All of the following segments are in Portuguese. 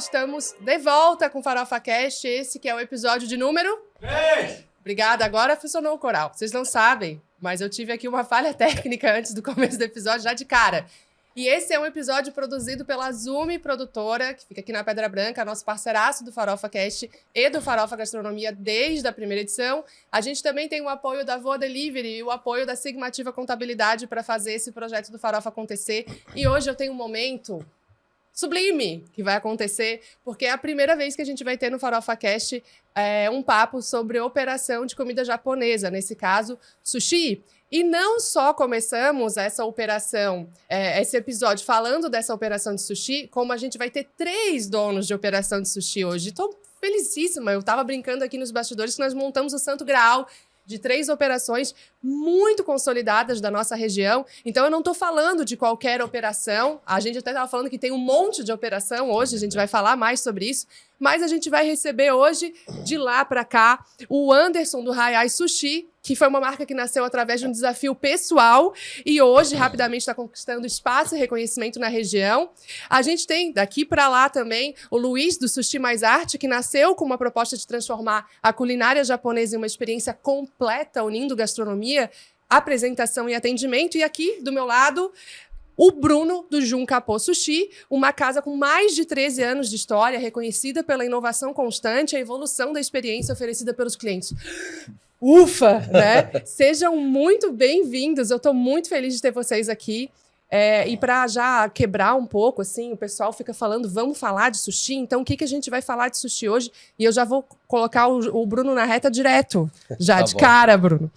estamos de volta com Farofa Cast, esse que é o episódio de número 3. Obrigada, agora funcionou o coral. Vocês não sabem, mas eu tive aqui uma falha técnica antes do começo do episódio, já de cara. E esse é um episódio produzido pela Zumi Produtora, que fica aqui na Pedra Branca, nosso parceiraço do Farofa Cast e do Farofa Gastronomia desde a primeira edição. A gente também tem o apoio da Voa Delivery e o apoio da Sigmativa Contabilidade para fazer esse projeto do Farofa acontecer. E hoje eu tenho um momento sublime que vai acontecer, porque é a primeira vez que a gente vai ter no Farofa Cast um papo sobre operação de comida japonesa, nesse caso, sushi. E não só começamos essa operação, esse episódio falando dessa operação de sushi, como a gente vai ter 3 donos de operação de sushi hoje. Estou felicíssima, eu estava brincando aqui nos bastidores que nós montamos o Santo Graal de 3 operações muito consolidadas da nossa região. Então, eu não estou falando de qualquer operação. A gente até estava falando que tem um monte de operação hoje, a gente vai falar mais sobre isso. Mas a gente vai receber hoje, de lá para cá, o Anderson do Hayai Sushi, que foi uma marca que nasceu através de um desafio pessoal e hoje, rapidamente, está conquistando espaço e reconhecimento na região. A gente tem, daqui para lá também, o Luiz do Sushi Mais Arte, que nasceu com uma proposta de transformar a culinária japonesa em uma experiência completa, unindo gastronomia, apresentação e atendimento. E aqui, do meu lado, o Bruno, do Junkapo Sushi, uma casa com mais de 13 anos de história, reconhecida pela inovação constante e a evolução da experiência oferecida pelos clientes. Ufa, né? Sejam muito bem-vindos, eu estou muito feliz de ter vocês aqui. E para já quebrar um pouco, assim, o pessoal fica falando, vamos falar de sushi? Então, o que a gente vai falar de sushi hoje? E eu já vou colocar o Bruno na reta direto, já tá de bom. Cara, Bruno.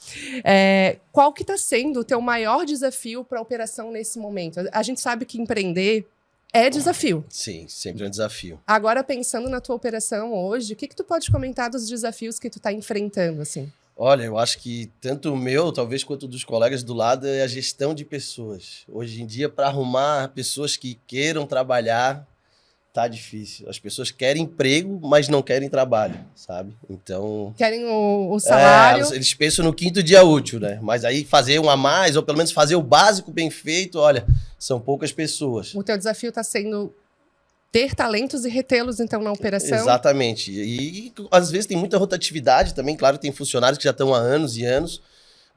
Qual que está sendo o teu maior desafio para a operação nesse momento? A gente sabe que empreender é desafio. Sim, sempre é um desafio. Agora, pensando na tua operação hoje, o que tu pode comentar dos desafios que tu está enfrentando, assim? Olha, eu acho que tanto o meu, talvez, quanto dos colegas do lado, é a gestão de pessoas. Hoje em dia, para arrumar pessoas que queiram trabalhar, tá difícil. As pessoas querem emprego, mas não querem trabalho, sabe? Então... Querem o salário. Eles pensam no 5º dia útil, né? Mas aí fazer um a mais, ou pelo menos fazer o básico bem feito, olha, são poucas pessoas. O teu desafio está sendo ter talentos e retê-los, então, na operação? Exatamente. E às vezes tem muita rotatividade também. Claro, tem funcionários que já estão há anos e anos,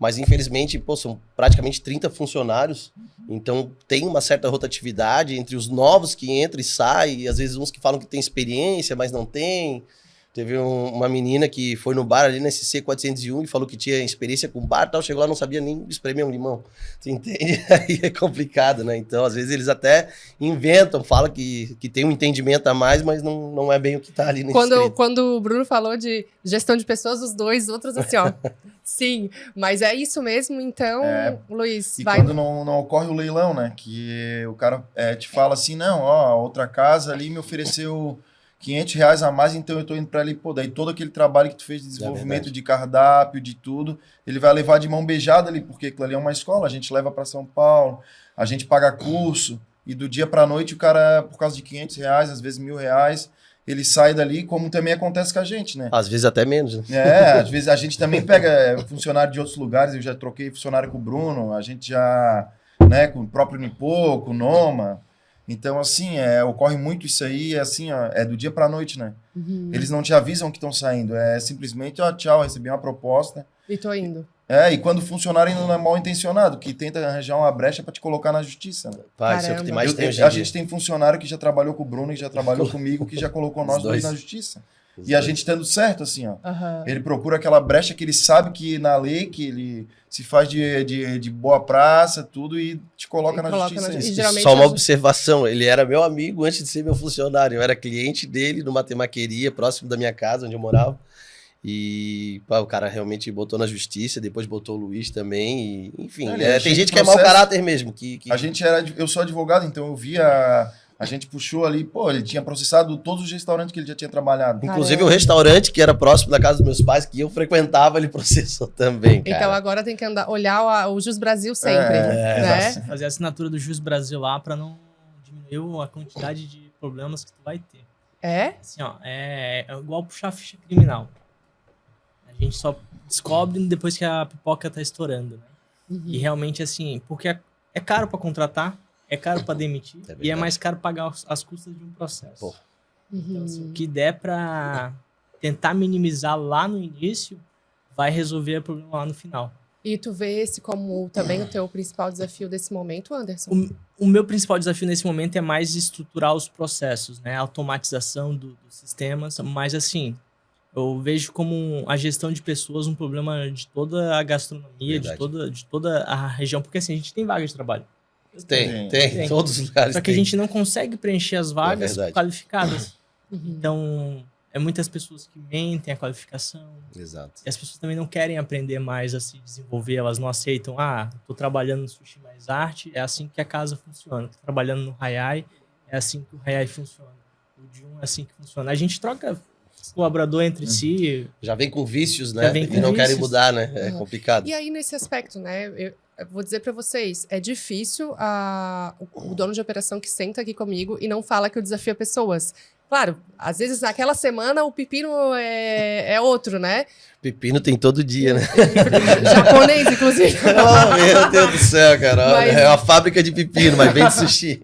mas infelizmente, são praticamente 30 funcionários. Então tem uma certa rotatividade entre os novos que entram e saem, e às vezes uns que falam que tem experiência, mas não tem. Teve uma menina que foi no bar ali na SC 401 e falou que tinha experiência com bar e tal, chegou lá, não sabia nem espremer um limão. Você entende? Aí é complicado, né? Então, às vezes, eles até inventam, falam que tem um entendimento a mais, mas não é bem o que tá ali nesse escrito. Quando o Bruno falou de gestão de pessoas, os dois outros assim, ó. Sim, mas é isso mesmo, então, Luiz, e vai... quando não ocorre o leilão, né? Que o cara te fala assim, não, ó, a outra casa ali me ofereceu R$500 a mais, então eu tô indo para ali, pô, daí todo aquele trabalho que tu fez de desenvolvimento de cardápio, de tudo, ele vai levar de mão beijada ali, porque aquilo ali é uma escola, a gente leva para São Paulo, a gente paga curso, e do dia para noite o cara, por causa de R$500, às vezes R$1.000, ele sai dali, como também acontece com a gente, né? Às vezes até menos, né? Às vezes a gente também pega funcionário de outros lugares, eu já troquei funcionário com o Bruno, a gente já, né, com o próprio Nipô, com o Noma. Então, assim, ocorre muito isso aí, assim, ó, é do dia pra noite, né? Uhum. Eles não te avisam que estão saindo, é simplesmente, ó, tchau, recebi uma proposta. E tô indo. E quando o funcionário ainda não é mal intencionado, que tenta arranjar uma brecha pra te colocar na justiça, né? Vai, isso é o que tem mais tem hoje em A dia. gente tem funcionário que já trabalhou com o Bruno, que já trabalhou comigo, que já colocou nós dois na justiça. E a gente tendo certo, assim, ó. Uhum. Ele procura aquela brecha que ele sabe que na lei, que ele se faz de boa praça, tudo, e te coloca na justiça. Só uma observação, ele era meu amigo antes de ser meu funcionário. Eu era cliente dele numa temaqueria próximo da minha casa, onde eu morava. E o cara realmente botou na justiça, depois botou o Luiz também. E, enfim, tem gente que é mau caráter mesmo. Eu sou advogado, então eu via... A gente puxou ali, ele tinha processado todos os restaurantes que ele já tinha trabalhado. Inclusive o restaurante que era próximo da casa dos meus pais, que eu frequentava, ele processou também, cara. Então agora tem que olhar o Jus Brasil sempre, né? Fazer a assinatura do Jus Brasil lá para não diminuir a quantidade de problemas que tu vai ter. Assim, ó, é igual puxar a ficha criminal. A gente só descobre depois que a pipoca tá estourando, né? Uhum. E realmente, assim, porque é caro para contratar, é caro para demitir e é mais caro pagar as custas de um processo. Então, assim, o que der para tentar minimizar lá no início vai resolver o problema lá no final. E tu vê esse como também o teu principal desafio desse momento, Anderson? O meu principal desafio nesse momento é mais estruturar os processos, né? A automatização dos sistemas, mas assim, eu vejo como a gestão de pessoas um problema de toda a gastronomia, de toda a região, porque assim, a gente tem vaga de trabalho. Tem. Em todos os lugares. Só que a gente não consegue preencher as vagas qualificadas. Então, muitas pessoas que mentem a qualificação. Exato. E as pessoas também não querem aprender mais a se desenvolver, elas não aceitam, tô trabalhando no Sushi Mais Arte, é assim que a casa funciona. Tô trabalhando no Hayai, é assim que o Hayai funciona. O Jun é assim que funciona. A gente troca colaborador entre si. Já vem com vícios, né? E não querem mudar, né? É complicado. E aí, nesse aspecto, né? Eu vou dizer para vocês, é difícil o dono de operação que senta aqui comigo e não fala que eu desafio pessoas. Claro, às vezes naquela semana o pepino é outro, né? Pepino tem todo dia, né? Japonês, inclusive. Oh, meu Deus do céu, cara. É uma fábrica de pepino, mas vende sushi.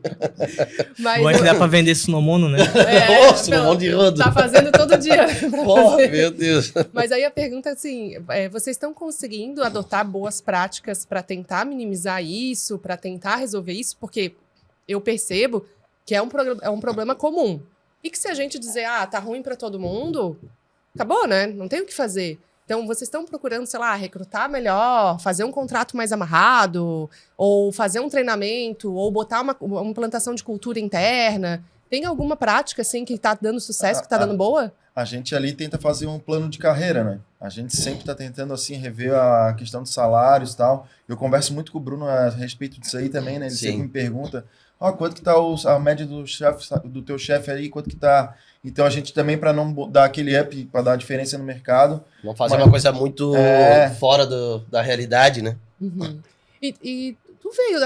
Bom é que dá pra vender Sunomono, né? Sunomono de rodo. Tá fazendo todo dia. Meu Deus. Mas aí a pergunta é assim, vocês estão conseguindo adotar boas práticas para tentar minimizar isso, para tentar resolver isso? Porque eu percebo que é um problema comum. E que se a gente dizer, tá ruim para todo mundo, acabou, né? Não tem o que fazer. Então, vocês estão procurando, sei lá, recrutar melhor, fazer um contrato mais amarrado, ou fazer um treinamento, ou botar uma implantação de cultura interna. Tem alguma prática, assim, que está dando sucesso, que está dando boa? A gente ali tenta fazer um plano de carreira, né? A gente sempre está tentando, assim, rever a questão de salários e tal. Eu converso muito com o Bruno a respeito disso aí também, né? Ele sempre me pergunta, quanto que tá a média do teu chefe aí, quanto que tá... Então, a gente também, para não dar aquele up, para dar a diferença no mercado... Não fazer uma coisa muito fora da realidade, né? Uhum. E tu veio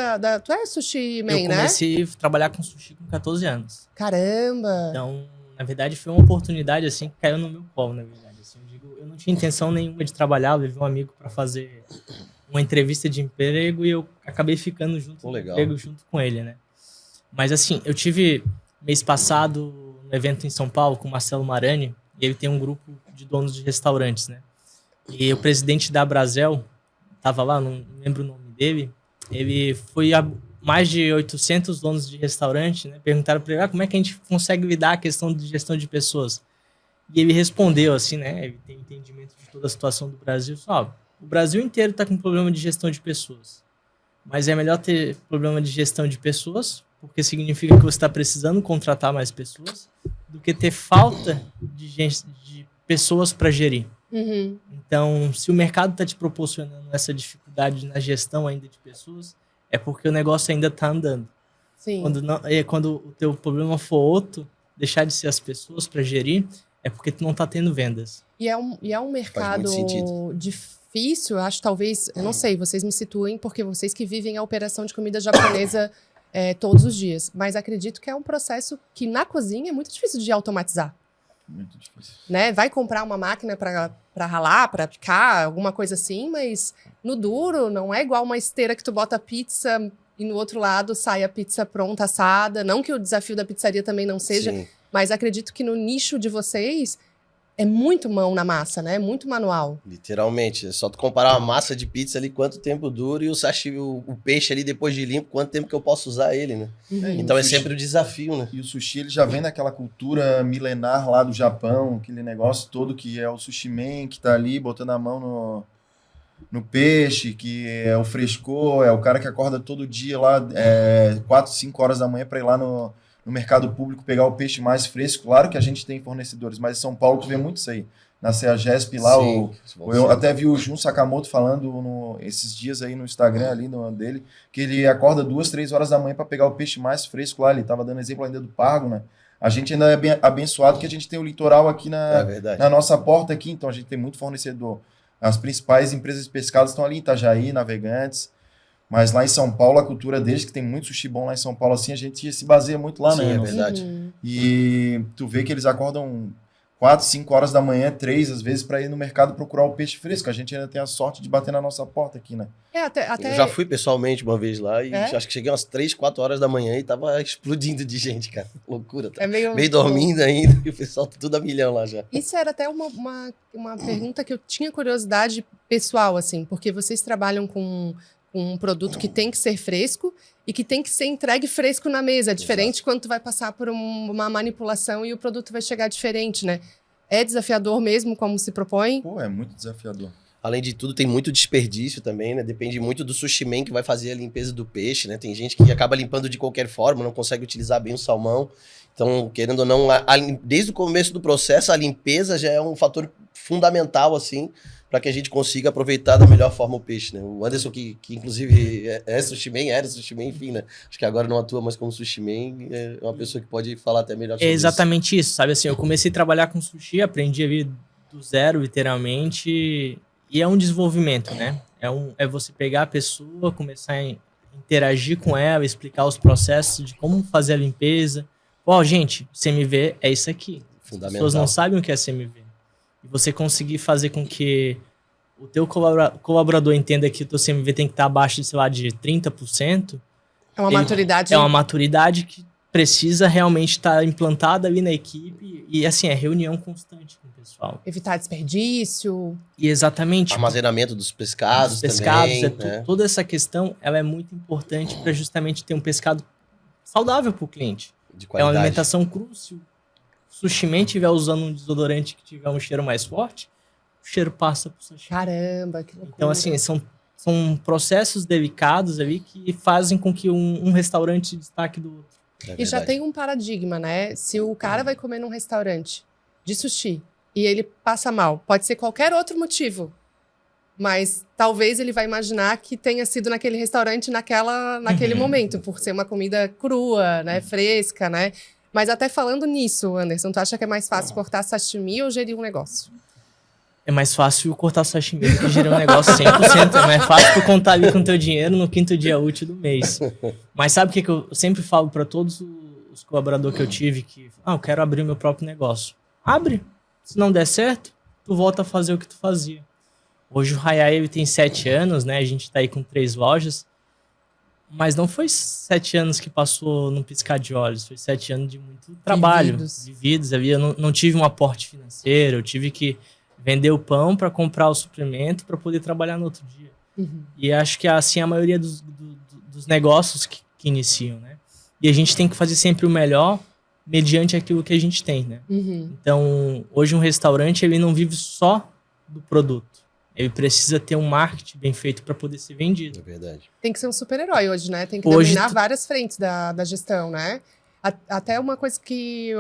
tu é sushi man, né? Eu comecei a trabalhar com sushi com 14 anos. Caramba! Então, na verdade, foi uma oportunidade, assim, que caiu no meu colo, na verdade. Assim, eu não tinha intenção nenhuma de trabalhar, eu levei um amigo para fazer uma entrevista de emprego e eu acabei ficando junto com ele, né? Mas, assim, eu tive, mês passado, um evento em São Paulo com o Marcelo Marani, e ele tem um grupo de donos de restaurantes, né? E o presidente da Brasel estava lá, não lembro o nome dele, ele foi a mais de 800 donos de restaurante, né? Perguntaram para ele, como é que a gente consegue lidar a questão de gestão de pessoas? E ele respondeu assim, né? Ele tem entendimento de toda a situação do Brasil. O Brasil inteiro está com problema de gestão de pessoas. Mas é melhor ter problema de gestão de pessoas, porque significa que você está precisando contratar mais pessoas, do que ter falta de pessoas para gerir. Uhum. Então, se o mercado está te proporcionando essa dificuldade na gestão ainda de pessoas, é porque o negócio ainda está andando. Sim. Quando o teu problema for outro, deixar de ser as pessoas para gerir, é porque tu não está tendo vendas. E é um mercado difícil, eu acho, talvez, eu não sei, vocês me situem, porque vocês que vivem a operação de comida japonesa todos os dias, mas acredito que é um processo que na cozinha é muito difícil de automatizar. Muito difícil. Né? Vai comprar uma máquina para ralar, para picar, alguma coisa assim, mas no duro não é igual uma esteira que tu bota pizza e no outro lado sai a pizza pronta, assada. Não que o desafio da pizzaria também não seja, Sim. Mas acredito que no nicho de vocês é muito mão na massa, né? Muito manual. Literalmente. É só tu comparar uma massa de pizza ali, quanto tempo dura, e o sashimi, o peixe ali, depois de limpo, quanto tempo que eu posso usar ele, né? Uhum. Então é sempre o desafio, né? E o sushi, ele já vem daquela cultura milenar lá do Japão, aquele negócio todo que é o sushi man, que tá ali botando a mão no peixe, que é o frescor, é o cara que acorda todo dia lá, 4, 5 horas da manhã para ir lá no mercado público pegar o peixe mais fresco. Claro que a gente tem fornecedores, mas em São Paulo tu vê muito isso aí. Na CEAGESP lá, eu até vi o Jun Sakamoto falando esses dias aí no Instagram ali dele, que ele acorda 2, 3 horas da manhã para pegar o peixe mais fresco lá. Ele tava dando exemplo ainda do Pargo, né? A gente ainda é bem abençoado que a gente tem o litoral aqui na nossa porta aqui, então a gente tem muito fornecedor. As principais empresas de pescado estão ali em Itajaí, Navegantes. Mas lá em São Paulo, a cultura deles, que tem muito sushi bom lá em São Paulo, assim, a gente se baseia muito lá, Sim, né? É verdade. E tu vê que eles acordam 4, 5 horas da manhã, 3, às vezes, para ir no mercado procurar o peixe fresco. A gente ainda tem a sorte de bater na nossa porta aqui, né? Eu já fui pessoalmente uma vez lá e acho que cheguei umas 3, 4 horas da manhã e tava explodindo de gente, cara. Loucura. Tá? Meio dormindo ainda e o pessoal tudo a milhão lá já. Isso era até uma pergunta que eu tinha curiosidade pessoal, assim, porque vocês trabalham com um produto que tem que ser fresco e que tem que ser entregue fresco na mesa. É diferente quando tu vai passar por uma manipulação e o produto vai chegar diferente, né? É desafiador mesmo, como se propõe? Pô, é muito desafiador. Além de tudo, tem muito desperdício também, né? Depende muito do sushi man que vai fazer a limpeza do peixe, né? Tem gente que acaba limpando de qualquer forma, não consegue utilizar bem o salmão. Então, querendo ou não, desde o começo do processo, a limpeza já é um fator fundamental, assim, para que a gente consiga aproveitar da melhor forma o peixe, né? O Anderson, que inclusive era sushi man, enfim, né? Acho que agora não atua mais como sushi man, é uma pessoa que pode falar até melhor sobre isso. É exatamente isso, sabe? Assim, eu comecei a trabalhar com sushi, aprendi a vir do zero, literalmente, e é um desenvolvimento, né? É você pegar a pessoa, começar a interagir com ela, explicar os processos de como fazer a limpeza. Gente, CMV é isso aqui. Fundamental. As pessoas não sabem o que é CMV. E você conseguir fazer com que o teu colaborador entenda que o teu CMV tem que estar abaixo de, sei lá, de 30%. É uma maturidade. É uma maturidade que precisa realmente estar implantada ali na equipe. E, assim, é reunião constante com o pessoal. Evitar desperdício. E exatamente. Armazenamento dos pescados também. Né? Toda essa questão, ela é muito importante para justamente ter um pescado saudável para o cliente. De qualidade. É uma alimentação crua. Se o sushi man estiver usando um desodorante que tiver um cheiro mais forte, o cheiro passa pro sushi. Caramba, que loucura. Então, assim, são processos delicados ali que fazem com que um restaurante se destaque do outro. E já tem um paradigma, né? Se o cara vai comer num restaurante de sushi e ele passa mal, pode ser qualquer outro motivo, mas talvez ele vai imaginar que tenha sido naquele restaurante naquele momento, por ser uma comida crua, né? Fresca, né? Mas até falando nisso, Anderson, tu acha que é mais fácil cortar sashimi ou gerir um negócio? É mais fácil cortar sashimi do que gerir um negócio 100%. É mais fácil tu contar ali com o teu dinheiro no 5º dia útil do mês. Mas sabe o que eu sempre falo para todos os colaboradores que eu tive? Que eu quero abrir o meu próprio negócio. Abre. Se não der certo, tu volta a fazer o que tu fazia. Hoje o Hayai, ele tem 7 anos, né? A gente tá aí com 3 lojas. Mas não foi 7 anos que passou num piscar de olhos. Foi 7 anos de muito trabalho. Vividos. Eu não tive um aporte financeiro. Eu tive que vender o pão para comprar o suplemento para poder trabalhar no outro dia. Uhum. E acho que assim a maioria dos negócios que iniciam, né? E a gente tem que fazer sempre o melhor mediante aquilo que a gente tem, né? Uhum. Então, hoje um restaurante, ele não vive só do produto. Ele precisa ter um marketing bem feito para poder ser vendido. É verdade. Tem que ser um super-herói hoje, né? Tem que dominar várias frentes da gestão, né? Até uma coisa que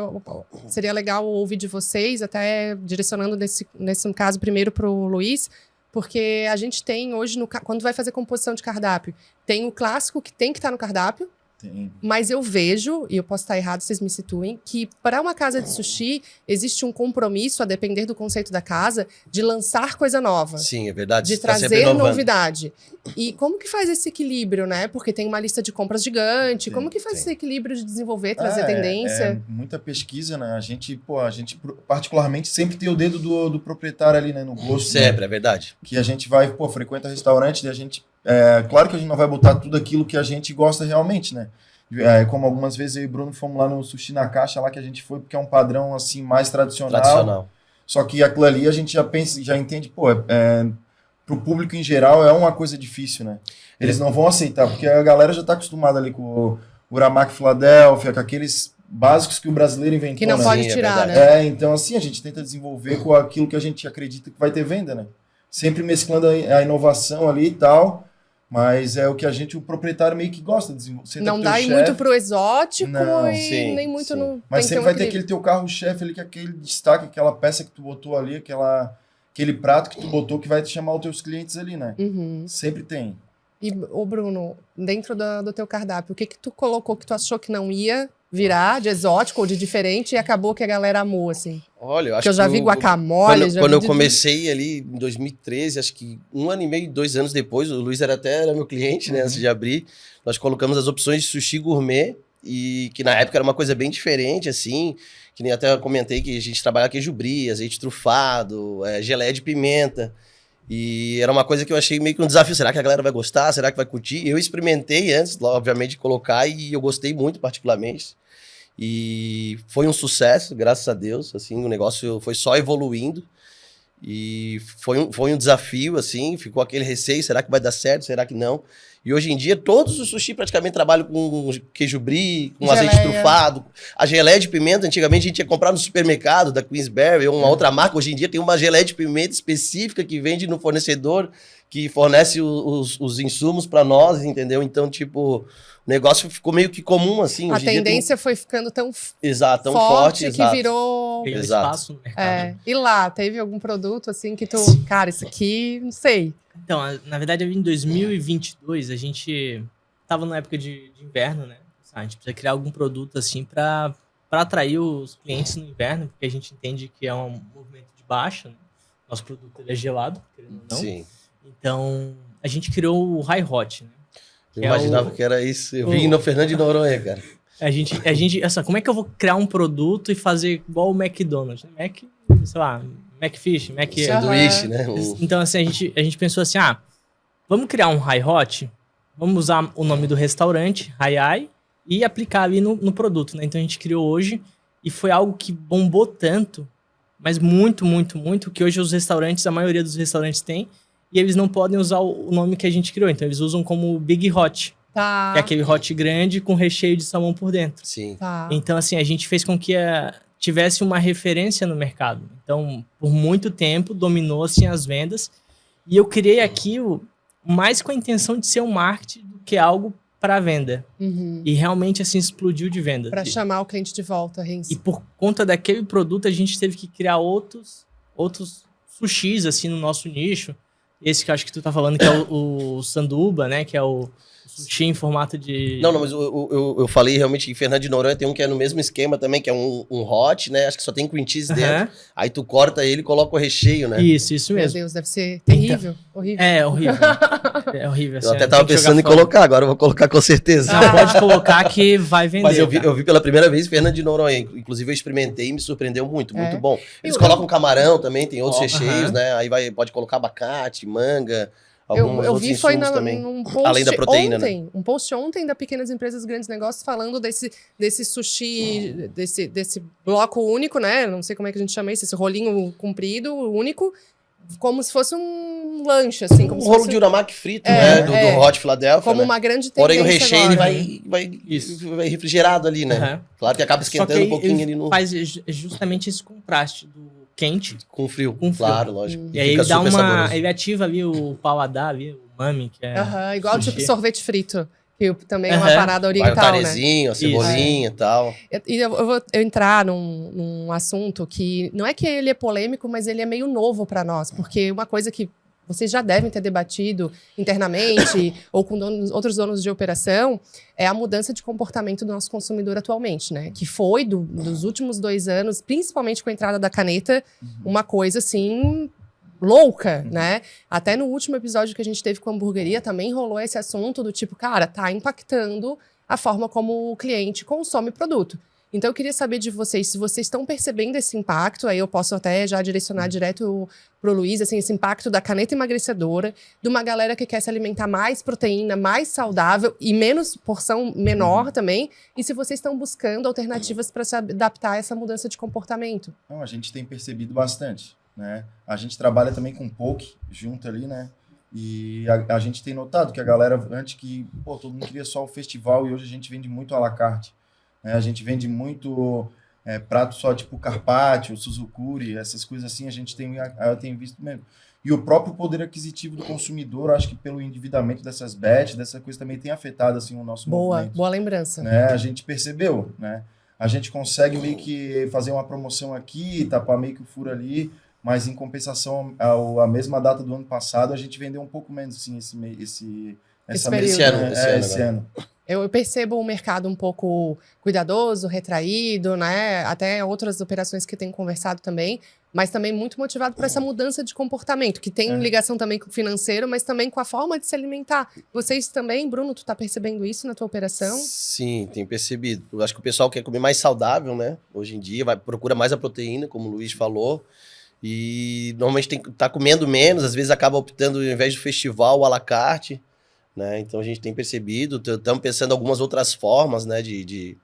seria legal ouvir de vocês, até direcionando nesse caso primeiro para o Luiz, porque a gente tem hoje, quando vai fazer composição de cardápio, tem o clássico que tem que estar no cardápio, Tem. mas eu vejo, e eu posso estar errado, vocês me situem, que para uma casa de sushi existe um compromisso, a depender do conceito da casa, de lançar coisa nova. Sim, é verdade. De trazer novidade. E como que faz esse equilíbrio, né? Porque tem uma lista de compras gigante. Como que faz esse equilíbrio de desenvolver, trazer tendência? É muita pesquisa, né? A gente particularmente sempre tem o dedo do proprietário ali, né? No gosto. Sempre, né? É verdade. Que a gente vai, frequenta restaurante e a gente... claro que a gente não vai botar tudo aquilo que a gente gosta realmente, né? Como algumas vezes eu e o Bruno fomos lá no Sushi na Caixa, lá que a gente foi, porque é um padrão assim mais tradicional. Só que aquilo ali a gente já pensa, já entende, pro público em geral é uma coisa difícil, né? Eles não vão aceitar, porque a galera já tá acostumada ali com o Uramaki Philadelphia, com aqueles básicos que o brasileiro inventou. Que não pode tirar, né? Então assim, a gente tenta desenvolver com aquilo que a gente acredita que vai ter venda, né? Sempre mesclando a inovação ali e tal. Mas é o que o proprietário meio que gosta de desenvolver. Não dá ir muito pro exótico nem muito no... Mas sempre vai ter aquele teu carro-chefe ali, que é aquele destaque, aquela peça que tu botou ali, aquele prato que tu botou que vai te chamar os teus clientes ali, né? Uhum. Sempre tem. E, Bruno, dentro do teu cardápio, o que tu colocou que tu achou que não ia virar de exótico ou de diferente e acabou que a galera amou, assim? Olha, eu acho que eu já vi guacamole. Quando eu comecei ali em 2013, acho que 1 ano e meio, 2 anos depois, o Luiz era meu cliente, né, antes de abrir, nós colocamos as opções de sushi gourmet e que na época era uma coisa bem diferente, assim, que nem até eu comentei que a gente trabalhava queijo brie, azeite trufado, geleia de pimenta. E era uma coisa que eu achei meio que um desafio. Será que a galera vai gostar? Será que vai curtir? Eu experimentei antes, obviamente, de colocar e eu gostei muito, particularmente. E foi um sucesso, graças a Deus. Assim, o negócio foi só evoluindo. E foi um desafio, assim, ficou aquele receio, será que vai dar certo, será que não? E hoje em dia, todos os sushi praticamente trabalham com queijo brie, com geleia. Azeite trufado. A geleia de pimenta, antigamente a gente ia comprar no supermercado da Queensberry ou uma outra marca. Hoje em dia tem uma geleia de pimenta específica que vende no fornecedor, que fornece os insumos para nós, entendeu? Então, tipo, o negócio ficou meio que comum, assim. A tendência foi ficando tão tão forte que virou... Tem Exato. espaço no mercado. E lá, teve algum produto assim que tu... Cara, isso aqui, não sei. Então, na verdade, em 2022, a gente tava na época de inverno, né? A gente precisa criar algum produto assim para atrair os clientes no inverno, porque a gente entende que é um movimento de baixa, né? Nosso produto ele é gelado, querendo ou não. Sim. Então, a gente criou o High Hot, né? Eu imaginava que era isso. Eu vi no Fernando de Noronha, cara. A gente, assim, como é que eu vou criar um produto e fazer igual o McDonald's? Mac, sei lá, McFish, Sanduíche, né? Então, assim, a gente pensou assim, vamos criar um High Hot, vamos usar o nome do restaurante, Hai, e aplicar ali no produto, né? Então, a gente criou hoje e foi algo que bombou tanto, mas muito, muito, muito, que hoje os restaurantes, a maioria dos restaurantes tem, e eles não podem usar o nome que a gente criou. Então, eles usam como Big Hot. Tá. Que é aquele hot grande com recheio de salmão por dentro. Sim. Tá. Então, assim, a gente fez com que tivesse uma referência no mercado. Então, por muito tempo, dominou, assim, as vendas. E eu criei aquilo mais com a intenção de ser um marketing do que algo para venda. Uhum. E realmente, assim, explodiu de venda. Para chamar o cliente de volta, Renz. E por conta daquele produto, a gente teve que criar outros sushis, assim, no nosso nicho. Esse que eu acho que tu tá falando, que é o sanduba, né? Que é o sushi em formato de... Não, mas eu falei realmente que Fernando de Noronha tem um que é no mesmo esquema também, que é um hot, né? Acho que só tem cream cheese dentro. Aí tu corta ele e coloca o recheio, né? Isso Meu mesmo. Deus, deve ser terrível. Horrível. É horrível. É horrível. Eu até tava pensando em colocar, agora eu vou colocar com certeza. Não, pode colocar que vai vender. Mas eu vi pela primeira vez Fernando de Noronha. Inclusive eu experimentei e me surpreendeu muito bom. Eles colocam camarão também, tem outros recheios, né? Aí pode colocar abacate, manga... Eu vi foi num post além da proteína, ontem, né? um post ontem da Pequenas Empresas Grandes Negócios falando desse sushi, desse bloco único, né? Não sei como é que a gente chama isso, esse rolinho comprido, único, como se fosse um lanche, assim. Como um se rolo fosse... de uramaki frito, né? Do Hot Philadelphia, como né? uma grande tendência. Porém, o recheio agora, ele vai refrigerado ali, né? Claro que acaba esquentando um pouquinho ali no... Faz justamente esse contraste do quente com frio. Com frio. Claro, lógico. E aí ele dá ele ativa ali o paladar, ali, o umami, que é... igual tipo sorvete frito, que também é uma parada oriental, vai o tarezinho, a cebolinha e tal. E eu vou entrar num assunto que não é que ele é polêmico, mas ele é meio novo para nós, porque uma coisa que vocês já devem ter debatido internamente ou com outros donos de operação, é a mudança de comportamento do nosso consumidor atualmente, né? Que foi, dos últimos 2 anos, principalmente com a entrada da caneta, uma coisa, assim, louca, né? Até no último episódio que a gente teve com a hamburgueria, também rolou esse assunto do tipo, cara, tá impactando a forma como o cliente consome produto. Então, eu queria saber de vocês, se vocês estão percebendo esse impacto, aí eu posso até já direcionar direto pro Luiz, assim, esse impacto da caneta emagrecedora, de uma galera que quer se alimentar mais proteína, mais saudável e menos porção menor também, e se vocês estão buscando alternativas para se adaptar a essa mudança de comportamento. Não, a gente tem percebido bastante, né? A gente trabalha também com poke junto ali, né? E a gente tem notado que a galera, antes que, todo mundo queria só o festival, e hoje a gente vende muito à la carte. A gente vende muito prato só tipo carpaccio, suzukuri, essas coisas assim, eu tenho visto mesmo. E o próprio poder aquisitivo do consumidor, acho que pelo endividamento dessas bets, dessa coisa também tem afetado assim, o nosso movimento. Boa lembrança. Né? A gente percebeu, né? A gente consegue meio que fazer uma promoção aqui, tapar meio que o furo ali, mas em compensação, a mesma data do ano passado, a gente vendeu um pouco menos assim, esse ano. Eu percebo o mercado um pouco cuidadoso, retraído, né? Até outras operações que tenho conversado também. mas também muito motivado por essa mudança de comportamento, que tem ligação também com o financeiro, mas também com a forma de se alimentar. Vocês também, Bruno, tu tá percebendo isso na tua operação? Sim, tenho percebido. Eu acho que o pessoal quer comer mais saudável, né? Hoje em dia, procura mais a proteína, como o Luiz falou. E normalmente tá comendo menos, às vezes acaba optando, ao invés do festival, o à la carte, né? Então a gente tem percebido, estamos pensando em algumas outras formas, né? De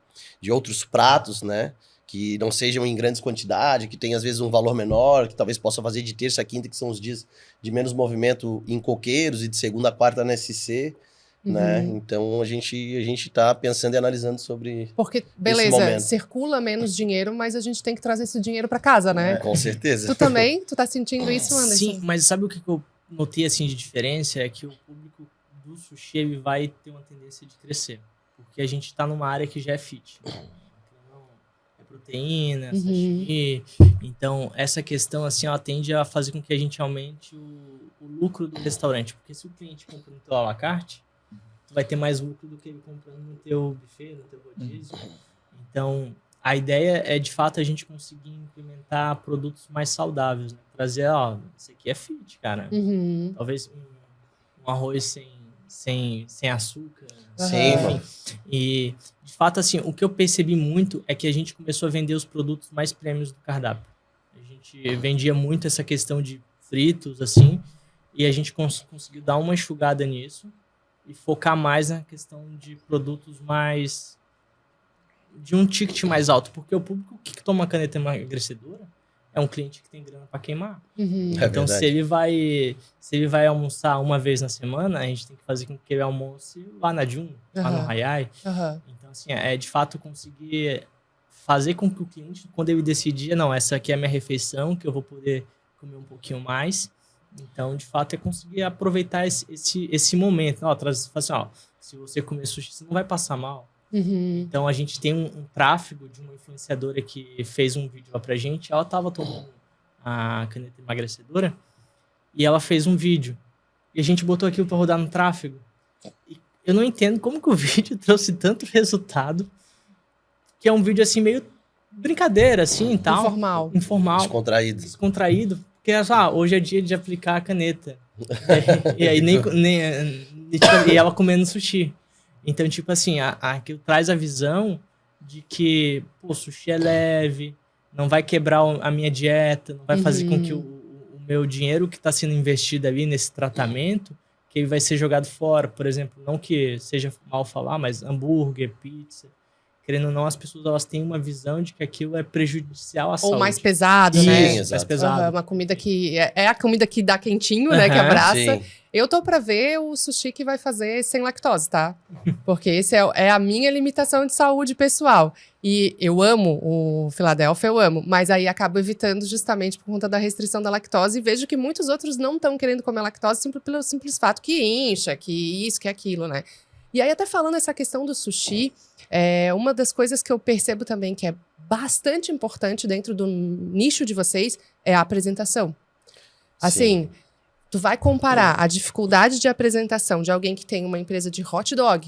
outros pratos, né? Que não sejam em grandes quantidades, que tem às vezes um valor menor, que talvez possa fazer de terça a quinta, que são os dias de menos movimento em coqueiros, e de segunda a quarta na SC, né? Então a gente tá pensando e analisando sobre porque, beleza, circula menos dinheiro, mas a gente tem que trazer esse dinheiro para casa, né? Com certeza. Tu também? Tu tá sentindo isso, Anderson? Sim, mas sabe o que eu notei assim de diferença? É que o público do sushi ele vai ter uma tendência de crescer, porque a gente tá numa área que já é fit. Proteína, sashimi. Então, essa questão, assim, ela tende a fazer com que a gente aumente o lucro do restaurante. Porque se o cliente compra no teu à la carte, tu vai ter mais lucro do que ele comprando no teu buffet, no teu rodízio. Então, a ideia é, de fato, a gente conseguir implementar produtos mais saudáveis, né? Trazer, isso aqui é fit, cara. Talvez um arroz sem açúcar. Sim, enfim. E, de fato, assim, o que eu percebi muito é que a gente começou a vender os produtos mais prêmios do cardápio. A gente vendia muito essa questão de fritos, assim, e a gente conseguiu dar uma enxugada nisso e focar mais na questão de produtos mais... de um ticket mais alto, porque o público que toma caneta emagrecedora é um cliente que tem grana para queimar. Então, se ele vai almoçar uma vez na semana, a gente tem que fazer com que ele almoce lá na Jun, lá no Hayai. Então, assim, é de fato conseguir fazer com que o cliente, quando ele decidir, não, essa aqui é a minha refeição, que eu vou poder comer um pouquinho mais. Então, de fato, é conseguir aproveitar esse momento. Se você comer sushi, você não vai passar mal. Então, a gente tem um tráfego de uma influenciadora que fez um vídeo lá pra gente. Ela tava tomando a caneta emagrecedora e ela fez um vídeo. E a gente botou aquilo pra rodar no tráfego. E eu não entendo como que o vídeo trouxe tanto resultado, que é um vídeo, assim, meio brincadeira, assim, tal. Informal. Descontraído. Porque, hoje é dia de aplicar a caneta. E aí, e ela comendo sushi. Então, tipo assim, aquilo traz a visão de que, o sushi é leve, não vai quebrar a minha dieta, não vai fazer com que o meu dinheiro que está sendo investido ali nesse tratamento, que ele vai ser jogado fora. Por exemplo, não que seja mal falar, mas hambúrguer, pizza, querendo ou não, as pessoas elas têm uma visão de que aquilo é prejudicial à saúde. Ou mais pesado, né? Exato. Mais pesado. Uma comida que... É a comida que dá quentinho, né? Que abraça. Sim. Eu tô pra ver o sushi que vai fazer sem lactose, tá? Porque esse é a minha limitação de saúde pessoal. E eu amo o Philadelphia, eu amo. Mas aí acabo evitando justamente por conta da restrição da lactose. E vejo que muitos outros não estão querendo comer lactose pelo simples fato que incha, que isso, que aquilo, né? E aí até falando essa questão do sushi, uma das coisas que eu percebo também que é bastante importante dentro do nicho de vocês é a apresentação. Assim... Tu vai comparar a dificuldade de apresentação de alguém que tem uma empresa de hot dog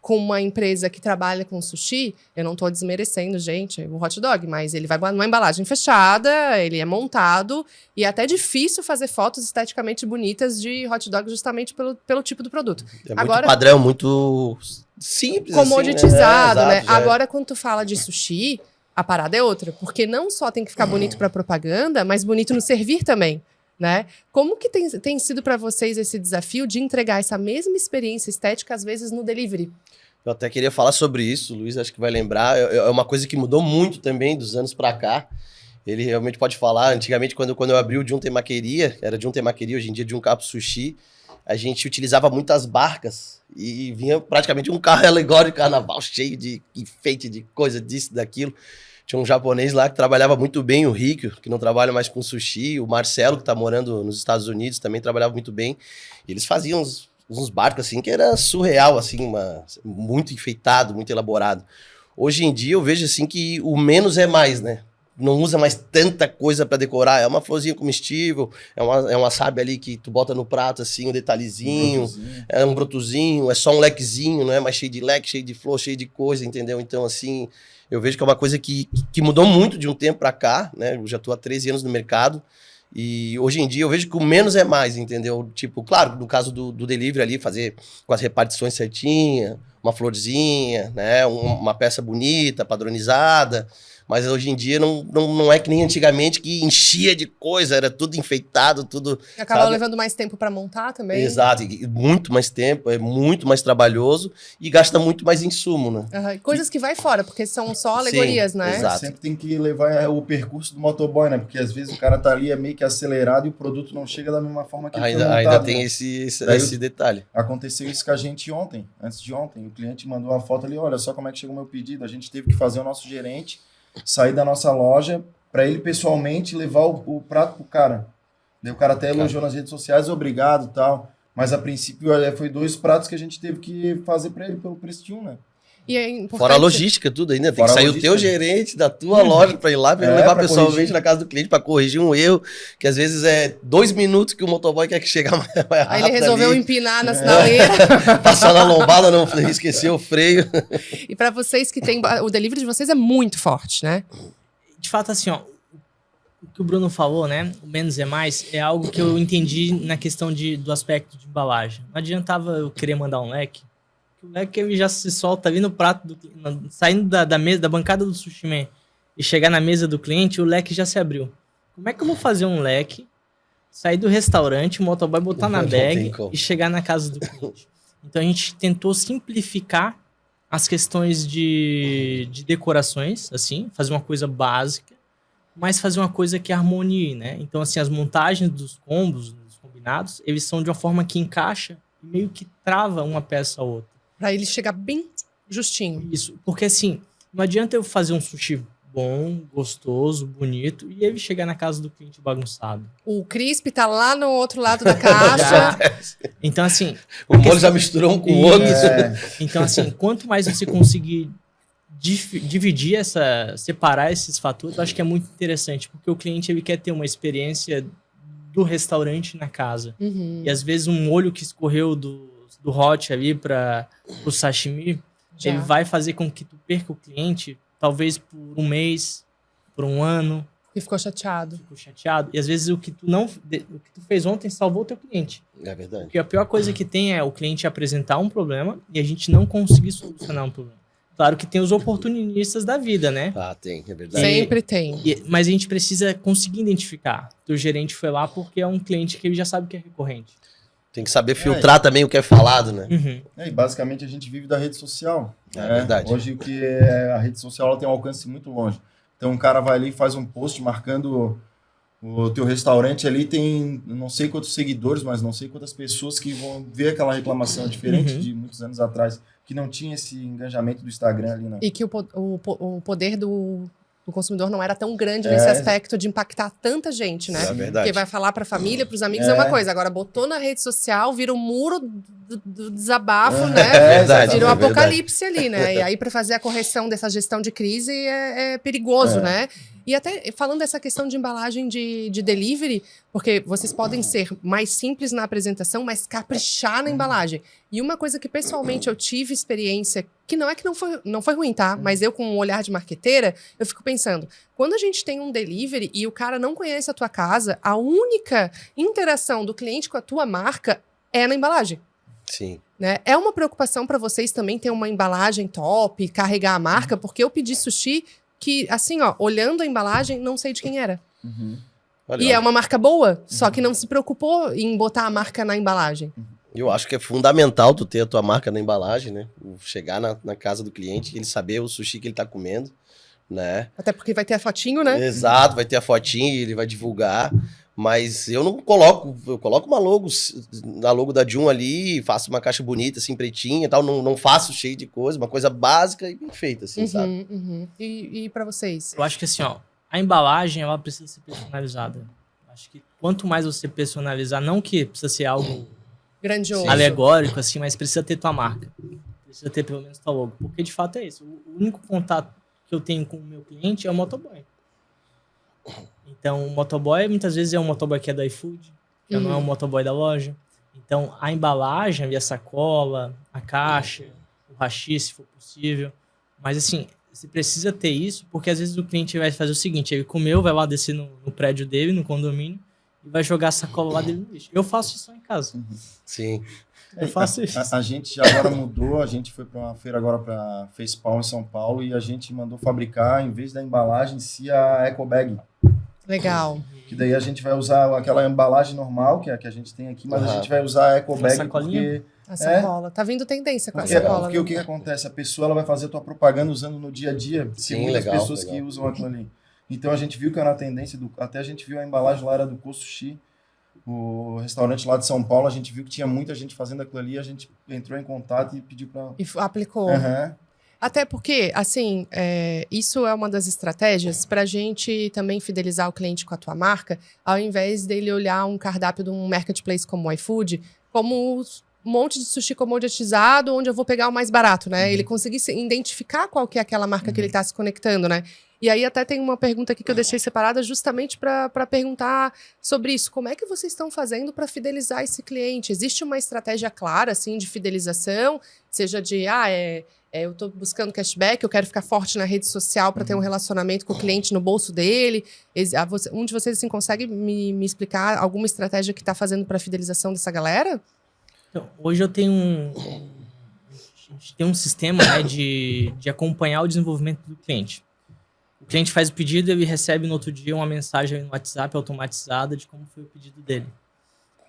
com uma empresa que trabalha com sushi, eu não tô desmerecendo, gente, o hot dog, mas ele vai numa embalagem fechada, ele é montado, e é até difícil fazer fotos esteticamente bonitas de hot dog justamente pelo tipo do produto. É muito padrão, muito simples, comoditizado, assim, né? Agora, quando tu fala de sushi, a parada é outra, porque não só tem que ficar bonito pra propaganda, mas bonito no servir também. Né? Como que tem sido para vocês esse desafio de entregar essa mesma experiência estética, às vezes, no delivery? Eu até queria falar sobre isso, o Luiz acho que vai lembrar. É uma coisa que mudou muito também dos anos para cá. Ele realmente pode falar. Antigamente, quando eu abri o Jun Temaqueria, era Jun Temaqueria, hoje em dia Jun Capo Sushi, a gente utilizava muitas barcas e vinha praticamente um carro alegórico de carnaval cheio de enfeite, de coisa disso, daquilo. Tinha um japonês lá que trabalhava muito bem, o Rico, que não trabalha mais com sushi. O Marcelo, que está morando nos Estados Unidos, também trabalhava muito bem. E eles faziam uns barcos, assim, que era surreal, assim, muito enfeitado, muito elaborado. Hoje em dia, eu vejo, assim, que o menos é mais, né? não usa mais tanta coisa para decorar. É uma florzinha comestível, é uma wasabi ali que tu bota no prato, assim, um detalhezinho, é um brotozinho, é só um lequezinho, não é mais cheio de leque, cheio de flor, cheio de coisa, entendeu? Então, assim, eu vejo que é uma coisa que mudou muito de um tempo para cá, né? Eu já tô há 13 anos no mercado e hoje em dia eu vejo que o menos é mais, entendeu? Tipo, claro, no caso do delivery ali, fazer com as repartições certinhas, uma florzinha, né? Uma peça bonita, padronizada. Mas hoje em dia não é que nem antigamente que enchia de coisa, era tudo enfeitado, tudo... E acabava levando mais tempo para montar também. Exato, e muito mais tempo, é muito mais trabalhoso e gasta muito mais insumo, né? Uhum. Coisas que vai fora, porque são só alegorias, sim, né? Exato. Sempre tem que levar o percurso do motoboy, né? Porque às vezes o cara tá ali, é meio que acelerado e o produto não chega da mesma forma que ele foi montado, ainda tem né? esse detalhe. Aconteceu isso com a gente ontem, antes de ontem. O cliente mandou uma foto ali, olha só como é que chegou o meu pedido. A gente teve que fazer o nosso gerente sair da nossa loja para ele pessoalmente levar o prato pro cara. Daí o cara até elogiou nas redes sociais, obrigado e tal. Mas a princípio foi 2 pratos que a gente teve que fazer para ele pelo preço de um, né? E é importante... Fora a logística, tudo ainda. Tem que sair o teu gerente da tua loja para ir lá, para levar pessoalmente corrigir na casa do cliente para corrigir um erro, que às vezes é 2 minutos que o motoboy quer que chegar mais rápido. Aí ele resolveu empinar na sinaleira. Passar na lombada, não esqueceu o freio. E para vocês que tem... O delivery de vocês é muito forte, né? De fato, assim, ó, o que o Bruno falou, né? O menos é mais, é algo que eu entendi na questão do aspecto de embalagem. Não adiantava eu querer mandar um leque. O leque ele já se solta ali no prato, saindo da mesa, da bancada do sushi man e chegar na mesa do cliente, o leque já se abriu. Como é que eu vou fazer um leque, sair do restaurante, o motoboy botar na bag e chegar na casa do cliente? Então a gente tentou simplificar as questões de decorações, assim, fazer uma coisa básica, mas fazer uma coisa que harmonie, né? Então, assim, as montagens dos combos, dos combinados, eles são de uma forma que encaixa e meio que trava uma peça a outra. Pra ele chegar bem justinho. Isso, porque assim, não adianta eu fazer um sushi bom, gostoso, bonito, e ele chegar na casa do cliente bagunçado. O crisp tá lá no outro lado da caixa. Então, assim... O molho já misturou um com o outro. Então, assim, quanto mais você conseguir dividir separar esses fatores, eu acho que é muito interessante, porque o cliente ele quer ter uma experiência do restaurante na casa. Uhum. E às vezes um molho que escorreu do hot ali para o sashimi, ele vai fazer com que tu perca o cliente, talvez por um mês, por um ano. E ficou chateado. E às vezes o que tu fez ontem salvou o teu cliente. É verdade. Porque a pior coisa que tem é o cliente apresentar um problema e a gente não conseguir solucionar um problema. Claro que tem os oportunistas da vida, né? Ah, tem, é verdade. Sempre tem. Mas a gente precisa conseguir identificar. O gerente foi lá porque é um cliente que ele já sabe que é recorrente. Tem que saber filtrar também o que é falado, né? Uhum. E basicamente a gente vive da rede social. É verdade. Hoje o que a rede social ela tem um alcance muito longe. Então um cara vai ali e faz um post marcando o teu restaurante ali, tem não sei quantos seguidores, mas não sei quantas pessoas que vão ver aquela reclamação diferente de muitos anos atrás, que não tinha esse engajamento do Instagram ali, né? E que o poder do consumidor não era tão grande nesse aspecto de impactar tanta gente, né? É verdade. Porque vai falar pra família, pros amigos, é uma coisa. Agora, botou na rede social, vira um muro do desabafo, né? É verdade. Vira um apocalipse ali, né? E aí, pra fazer a correção dessa gestão de crise, é perigoso, né? E até falando dessa questão de embalagem de delivery, porque vocês podem ser mais simples na apresentação, mas caprichar na embalagem. E uma coisa que pessoalmente eu tive experiência, que não é que não foi ruim, tá? Mas eu com um olhar de marqueteira, eu fico pensando, quando a gente tem um delivery e o cara não conhece a tua casa, a única interação do cliente com a tua marca é na embalagem. Sim. Né? É uma preocupação para vocês também ter uma embalagem top, carregar a marca, porque eu pedi sushi que, assim, ó, olhando a embalagem, não sei de quem era. E é uma marca boa, só que não se preocupou em botar a marca na embalagem. Eu acho que é fundamental tu ter a tua marca na embalagem, né? Chegar na casa do cliente, ele saber o sushi que ele tá comendo, né? Até porque vai ter a fotinho, né? Exato, vai ter a fotinha, ele vai divulgar. Mas eu não coloco, eu coloco uma logo, na logo da Jun ali, faço uma caixa bonita, assim, pretinha e tal, não faço cheio de coisa, uma coisa básica e bem feita, assim, sabe? E pra vocês? Eu acho que assim, ó, a embalagem, ela precisa ser personalizada. Acho que quanto mais você personalizar, não que precisa ser algo grandioso, alegórico, assim, mas precisa ter tua marca. Precisa ter pelo menos tua logo. Porque, de fato, é isso. O único contato que eu tenho com o meu cliente é o motoboy. Então, o motoboy muitas vezes é um motoboy que é do iFood, que não é um motoboy da loja. Então, a embalagem, a sacola, a caixa, o hashi, se for possível. Mas, assim, você precisa ter isso, porque às vezes o cliente vai fazer o seguinte, ele comeu, vai lá descer no prédio dele, no condomínio, e vai jogar a sacola lá dele no lixo. Eu faço isso só em casa. Sim. Eu faço isso. A gente agora mudou, a gente foi para uma feira agora para Facepalm em São Paulo e a gente mandou fabricar, em vez da embalagem em si, a Eco Bag. Legal. Que daí a gente vai usar aquela embalagem normal, que é a que a gente tem aqui, mas a gente vai usar a Eco Bag porque... A sacola. Tá vindo tendência com a sacola. Porque o que acontece? A pessoa ela vai fazer a tua propaganda usando no dia a dia. Tem muitas pessoas que usam aquilo ali. Então a gente viu que era a tendência, até a gente viu a embalagem lá, era do Kosushi, o restaurante lá de São Paulo, a gente viu que tinha muita gente fazendo aquilo ali, a gente entrou em contato e pediu para... E aplicou. Até porque, assim, isso é uma das estratégias para a gente também fidelizar o cliente com a tua marca, ao invés dele olhar um cardápio de um marketplace como o iFood, como um monte de sushi comoditizado, onde eu vou pegar o mais barato, né? Ele conseguir identificar qual que é aquela marca que ele está se conectando, né? E aí até tem uma pergunta aqui que eu deixei separada justamente para perguntar sobre isso. Como é que vocês estão fazendo para fidelizar esse cliente? Existe uma estratégia clara, assim, de fidelização? Seja de, eu estou buscando cashback, eu quero ficar forte na rede social para ter um relacionamento com o cliente no bolso dele. Um de vocês, assim, consegue me explicar alguma estratégia que está fazendo para a fidelização dessa galera? Então, hoje eu tenho a gente tem um sistema, né, de acompanhar o desenvolvimento do cliente. O cliente faz o pedido e ele recebe no outro dia uma mensagem no WhatsApp automatizada de como foi o pedido dele.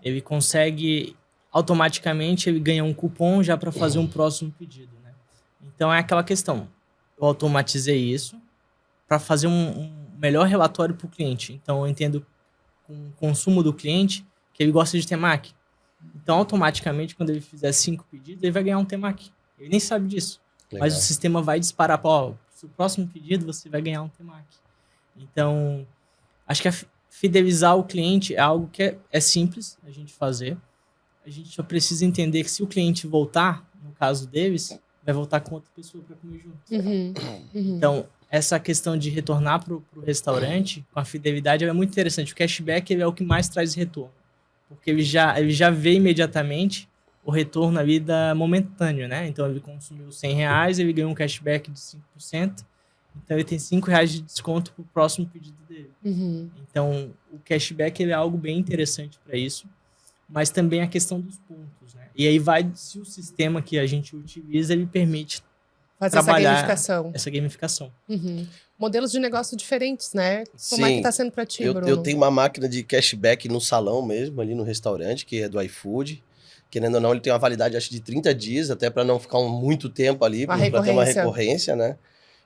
Ele consegue, automaticamente, ele ganha um cupom já para fazer um próximo pedido, né? Então é aquela questão. Eu automatizei isso para fazer um melhor relatório para o cliente. Então eu entendo com o consumo do cliente que ele gosta de temaki. Então automaticamente, quando ele fizer 5 pedidos, ele vai ganhar um temaki. Ele nem sabe disso. Legal. Mas o sistema vai disparar para o próximo pedido você vai ganhar um temaki. Então, acho que fidelizar o cliente é algo que é simples a gente fazer. A gente só precisa entender que se o cliente voltar, no caso deles, vai voltar com outra pessoa para comer junto. Então, essa questão de retornar para o restaurante com a fidelidade é muito interessante. O cashback ele é o que mais traz retorno. Porque ele já vê imediatamente o retorno ali momentâneo, né? Então, ele consumiu R$100, ele ganhou um cashback de 5%. Então, ele tem R$5 de desconto para o próximo pedido dele. Então, o cashback ele é algo bem interessante para isso. Mas também a questão dos pontos, né? E aí se o sistema que a gente utiliza, ele permite fazer trabalhar essa gamificação. Modelos de negócio diferentes, né? Como é que está sendo para ti, Bruno? Eu tenho uma máquina de cashback no salão mesmo, ali no restaurante, que é do iFood. Querendo ou não, ele tem uma validade, acho, de 30 dias, até para não ficar muito tempo ali, para ter uma recorrência, né?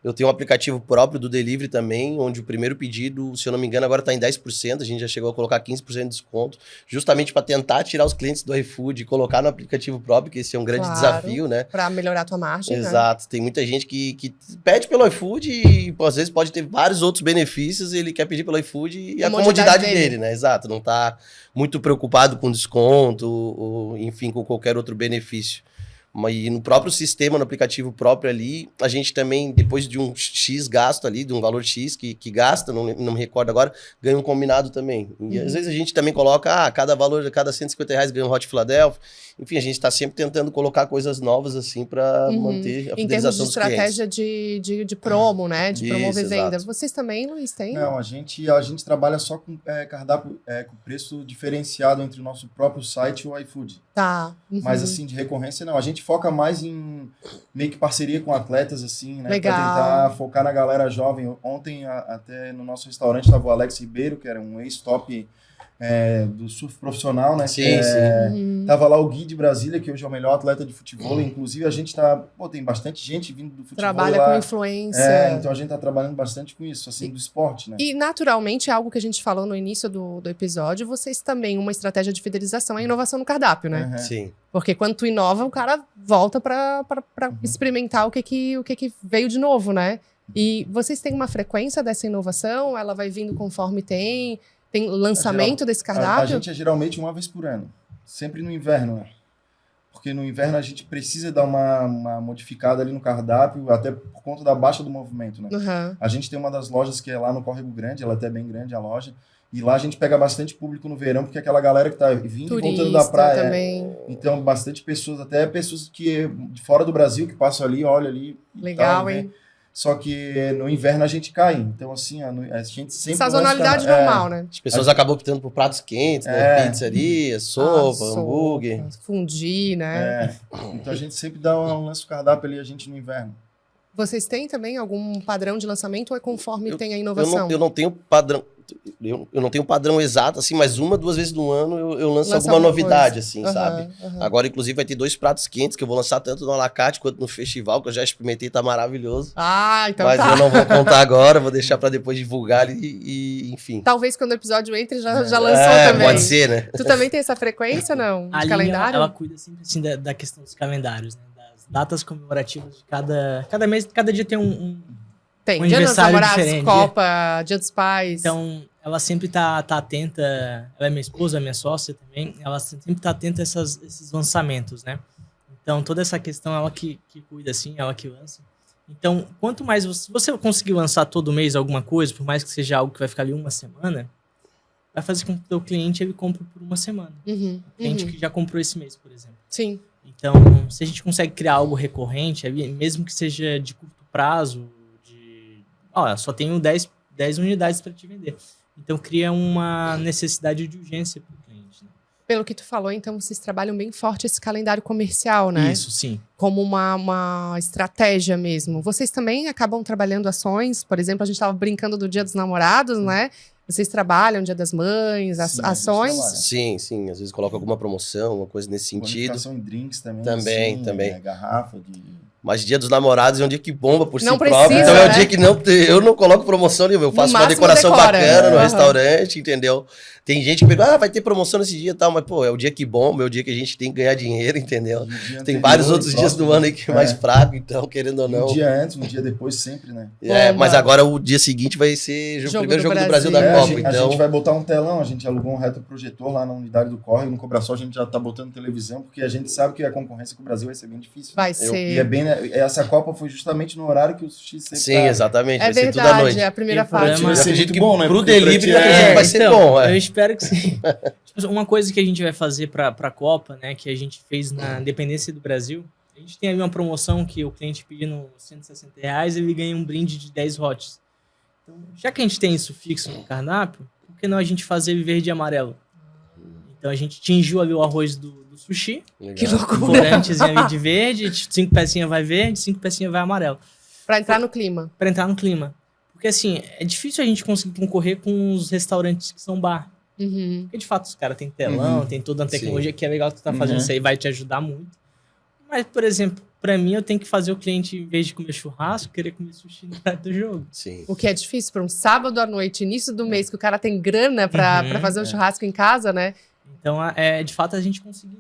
Eu tenho um aplicativo próprio do delivery também, onde o primeiro pedido, se eu não me engano, agora está em 10%. A gente já chegou a colocar 15% de desconto, justamente para tentar tirar os clientes do iFood e colocar no aplicativo próprio, que esse é um grande desafio, né? Para melhorar a tua margem. Exato. Né? Tem muita gente que pede pelo iFood e, às vezes, pode ter vários outros benefícios. Ele quer pedir pelo iFood e a comodidade dele, né? Exato. Não está muito preocupado com desconto ou, enfim, com qualquer outro benefício. E no próprio sistema, no aplicativo próprio ali, a gente também, depois de um X gasto ali, de um valor X que gasta, não me recordo agora, ganha um combinado também. E às vezes a gente também coloca, cada R$150 ganha um Hot Philadelphia. Enfim, a gente está sempre tentando colocar coisas novas assim para manter a fidelização dos clientes. Em termos de estratégia de promo, né? De promover venda. Vocês também, Luiz, tem? Não, a gente trabalha só com cardápio com preço diferenciado entre o nosso próprio site e o iFood. Tá. Mas assim, de recorrência, não. A gente foca mais em meio que parceria com atletas, assim, né? Legal. Pra tentar focar na galera jovem. Ontem, até no nosso restaurante, estava o Alex Ribeiro, que era um ex-top do surf profissional, né? Sim, sim. Tava lá o Gui de Brasília, que hoje é o melhor atleta de futebol. Inclusive, a gente tem bastante gente vindo do futebol. Trabalha lá. Com influência. Então a gente tá trabalhando bastante com isso, assim, do esporte, né? E naturalmente, algo que a gente falou no início do episódio, vocês também, uma estratégia de fidelização é a inovação no cardápio, né? Sim. Porque quando tu inova, o cara volta para experimentar o que veio de novo, né? E vocês têm uma frequência dessa inovação? Ela vai vindo conforme tem lançamento desse cardápio? A gente é geralmente uma vez por ano. Sempre no inverno, né? porque no inverno a gente precisa dar uma modificada ali no cardápio, até por conta da baixa do movimento, né? Uhum. A gente tem uma das lojas que é lá no Córrego Grande, ela é até bem grande a loja, e lá a gente pega bastante público no verão, porque é aquela galera que tá vindo e voltando da praia. Também. Então, bastante pessoas, até pessoas que de fora do Brasil, que passam ali, olham ali. Legal, tal, hein? né? Só que no inverno a gente cai. Então, assim, a gente sempre... Sazonalidade normal, né? As pessoas acabam optando por pratos quentes, né? Pizzaria, sopa, hambúrguer. Fundir, né? Então a gente sempre dá um lance do cardápio ali, a gente no inverno. Vocês têm também algum padrão de lançamento ou é conforme tem a inovação? Eu não tenho padrão. Eu não tenho um padrão exato, assim, mas 1, 2 vezes no ano eu lanço alguma novidade, assim, sabe? Agora, inclusive, vai ter 2 pratos quentes que eu vou lançar tanto no Alacarte quanto no festival, que eu já experimentei, tá maravilhoso. Então mas eu não vou contar agora, vou deixar pra depois divulgar e enfim. Talvez quando o episódio entre já lançou também. Pode ser, né? Tu também tem essa frequência, não? De calendário? Ela cuida sempre assim da questão dos calendários, né? Das datas comemorativas de cada mês, cada dia tem Tem, um Dia dos Namorados, diferente. Copa, Dia dos Pais. Então, ela sempre tá atenta, ela é minha esposa, minha sócia também, ela sempre tá atenta a esses lançamentos, né? Então, toda essa questão, ela que cuida, assim, ela que lança. Então, quanto mais você conseguir lançar todo mês alguma coisa, por mais que seja algo que vai ficar ali uma semana, vai fazer com que o cliente ele compre por uma semana. Cliente que já comprou esse mês, por exemplo. Sim. Então, se a gente consegue criar algo recorrente, mesmo que seja de curto prazo, só tenho 10 unidades para te vender. Então, cria uma necessidade de urgência para o cliente. Né? Pelo que tu falou, então, vocês trabalham bem forte esse calendário comercial, né? Isso, sim. Como uma estratégia mesmo. Vocês também acabam trabalhando ações? Por exemplo, a gente estava brincando do Dia dos Namorados, né? Vocês trabalham Dia das Mães, ações? Sim. Às vezes coloca alguma promoção, uma coisa nesse sentido. Bonificação em drinks também. Também. Garrafa de... Mas Dia dos Namorados é um dia que bomba por si próprio. Precisa, então é um dia que eu não coloco promoção nenhuma. Eu faço uma decoração bacana no restaurante, entendeu? Tem gente que pergunta, vai ter promoção nesse dia e tal. Mas, pô, é o dia que bomba, é o dia que a gente tem que ganhar dinheiro, entendeu? Tem vários outros dias do ano aí que é mais fraco, então, querendo ou não. Um dia antes, um dia depois, sempre, né? Mas agora o dia seguinte vai ser o primeiro jogo do Brasil da Copa. A gente vai botar um telão, a gente alugou um retroprojetor lá na unidade do Córrego, no Cobrasol, a gente já tá botando televisão, porque a gente sabe que a concorrência com o Brasil vai ser bem difícil. Vai ser. E é bem, essa Copa foi justamente no horário que o sushi sempre Sim, exatamente. É verdade, vai ser tudo à noite. É a primeira fase. Vai ser muito bom, né? Pro delivery vai ser bom. Eu espero que sim. Uma coisa que a gente vai fazer pra Copa, né, que a gente fez na Independência do Brasil, a gente tem ali uma promoção que o cliente pedindo R$160, ele ganha um brinde de 10 hotes. Então, já que a gente tem isso fixo no cardápio, por que não a gente fazer verde e amarelo? Então a gente tingiu ali o arroz do sushi. Legal. Que loucura. Corantezinho ali de verde, 5 pecinhas vai verde, 5 pecinhas vai amarelo. Pra entrar no clima. Pra entrar no clima. Porque assim, é difícil a gente conseguir concorrer com os restaurantes que são bar. Porque de fato os caras têm telão, tem toda a tecnologia que é legal que tu tá fazendo isso aí, vai te ajudar muito. Mas, por exemplo, pra mim eu tenho que fazer o cliente, em vez de comer churrasco, querer comer sushi no prato do jogo. Sim. O que é difícil pra um sábado à noite, início do mês, que o cara tem grana pra fazer um churrasco em casa, né? Então, de fato, a gente conseguir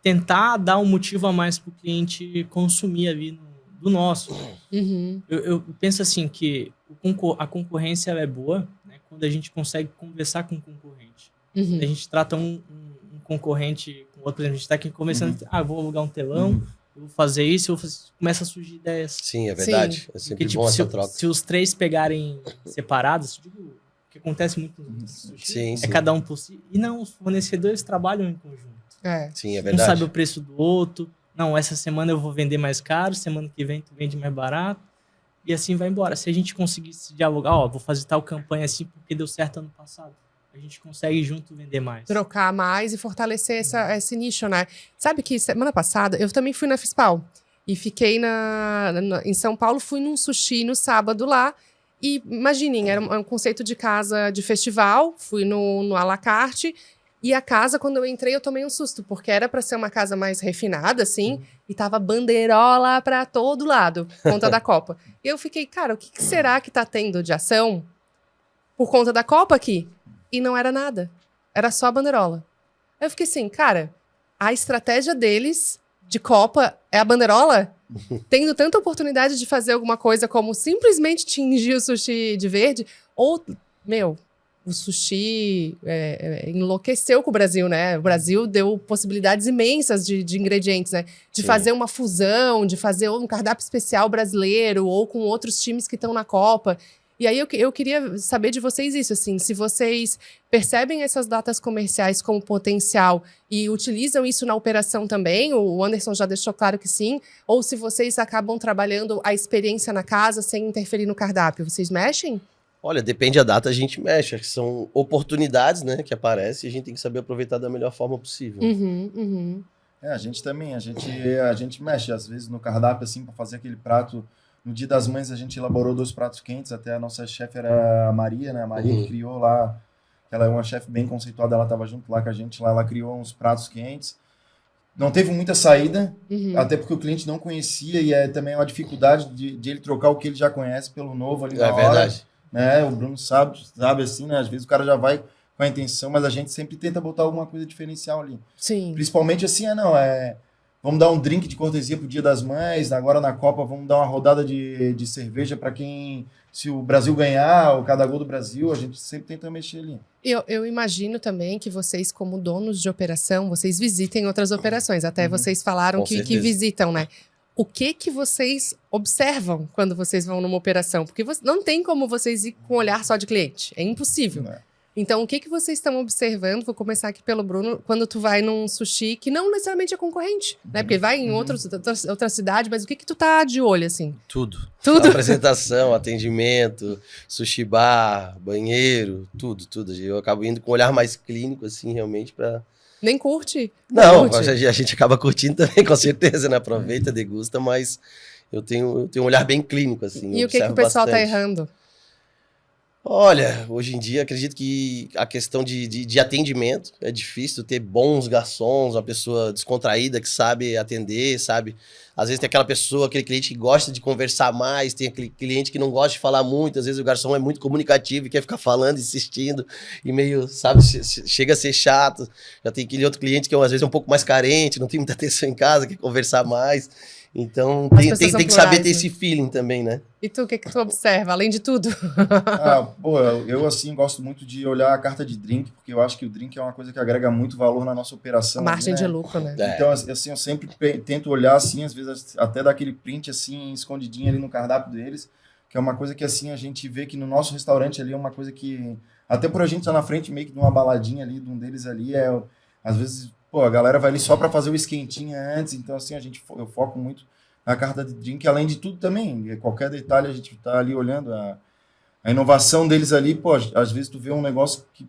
tentar dar um motivo a mais pro cliente consumir ali do nosso. Eu penso assim que a concorrência ela é boa, né, quando a gente consegue conversar com o concorrente. A gente trata um concorrente com outro, por exemplo, a gente tá aqui conversando, vou alugar um telão, eu vou fazer isso, começa a surgir ideias. Sim, é verdade. É sempre porque, bom essa troca. Se os 3 pegarem separados, o que acontece muito no sushi, sim. cada um por si. E não, os fornecedores trabalham em conjunto. Sim, é verdade. Um sabe o preço do outro. Não, essa semana eu vou vender mais caro, semana que vem tu vende mais barato. E assim vai embora. Se a gente conseguisse dialogar, vou fazer tal campanha assim porque deu certo ano passado. A gente consegue junto vender mais. Trocar mais e fortalecer esse nicho, né? Sabe que semana passada eu também fui na FISPAL. E fiquei em São Paulo, fui num sushi no sábado lá. E imaginem, era um conceito de casa de festival. Fui no Alacarte. E a casa, quando eu entrei, eu tomei um susto. Porque era para ser uma casa mais refinada, assim. E tava bandeirola para todo lado, por conta da Copa. E eu fiquei, cara, o que será que tá tendo de ação por conta da Copa aqui? E não era nada. Era só a bandeirola. Eu fiquei assim, cara, a estratégia deles de Copa é a bandeirola? Tendo tanta oportunidade de fazer alguma coisa como simplesmente tingir o sushi de verde? Ou, sushi enlouqueceu com o Brasil, né? O Brasil deu possibilidades imensas de ingredientes, né? De fazer uma fusão, de fazer um cardápio especial brasileiro ou com outros times que estão na Copa. E aí eu queria saber de vocês isso, assim, se vocês percebem essas datas comerciais como potencial e utilizam isso na operação também, o Anderson já deixou claro que sim, ou se vocês acabam trabalhando a experiência na casa sem interferir no cardápio, vocês mexem? Olha, depende da data, a gente mexe. Acho que são oportunidades, né, que aparecem e a gente tem que saber aproveitar da melhor forma possível. A gente também, a gente mexe, às vezes, no cardápio, assim, para fazer aquele prato. No Dia das Mães, a gente elaborou 2 pratos quentes, até a nossa chefe era a Maria, né? A Maria que criou lá, ela é uma chefe bem conceituada, ela estava junto lá com a gente, lá ela criou uns pratos quentes. Não teve muita saída, até porque o cliente não conhecia e também é uma dificuldade de ele trocar o que ele já conhece pelo novo ali na hora. É verdade. Né? O Bruno sabe assim, né? Às vezes o cara já vai com a intenção, mas a gente sempre tenta botar alguma coisa diferencial ali. Sim. Principalmente assim, vamos dar um drink de cortesia pro Dia das Mães, agora na Copa vamos dar uma rodada de cerveja para quem, se o Brasil ganhar, o cada gol do Brasil, a gente sempre tenta mexer ali. Eu imagino também que vocês, como donos de operação, vocês visitem outras operações, até vocês falaram que visitam, né? O que vocês observam quando vocês vão numa operação? Porque não tem como vocês ir com um olhar só de cliente. É impossível. Então, o que vocês estão observando? Vou começar aqui pelo Bruno. Quando tu vai num sushi que não necessariamente é concorrente, né? Porque vai em outra cidade, mas o que tu tá de olho, assim? Tudo. Apresentação, atendimento, sushi bar, banheiro, tudo. Eu acabo indo com um olhar mais clínico, assim, realmente, pra... Nem curte? Não, a gente acaba curtindo também, com certeza, né? Aproveita, degusta, mas eu tenho um olhar bem clínico, assim. E o que o pessoal tá errando? Olha, hoje em dia acredito que a questão de atendimento é difícil ter bons garçons, uma pessoa descontraída que sabe atender, sabe? Às vezes tem aquela pessoa, aquele cliente que gosta de conversar mais, tem aquele cliente que não gosta de falar muito, às vezes o garçom é muito comunicativo e quer ficar falando, insistindo, e meio, sabe, chega a ser chato. Já tem aquele outro cliente que às vezes é um pouco mais carente, não tem muita atenção em casa, quer conversar mais. Então tem que saber ter esse feeling também, né? E tu, o que tu observa, além de tudo? Eu assim gosto muito de olhar a carta de drink, porque eu acho que o drink é uma coisa que agrega muito valor na nossa operação. A margem de lucro, né? Então, assim, eu sempre tento olhar assim, às vezes até dar aquele print assim, escondidinho ali no cardápio deles, que é uma coisa que assim a gente vê que no nosso restaurante ali é uma coisa que, até por a gente estar na frente meio que de uma baladinha ali, de um deles ali, às vezes... a galera vai ali só para fazer o esquentinho antes, então assim, eu foco muito na carta de drink, além de tudo também, qualquer detalhe a gente tá ali olhando, a inovação deles ali, às vezes tu vê um negócio que,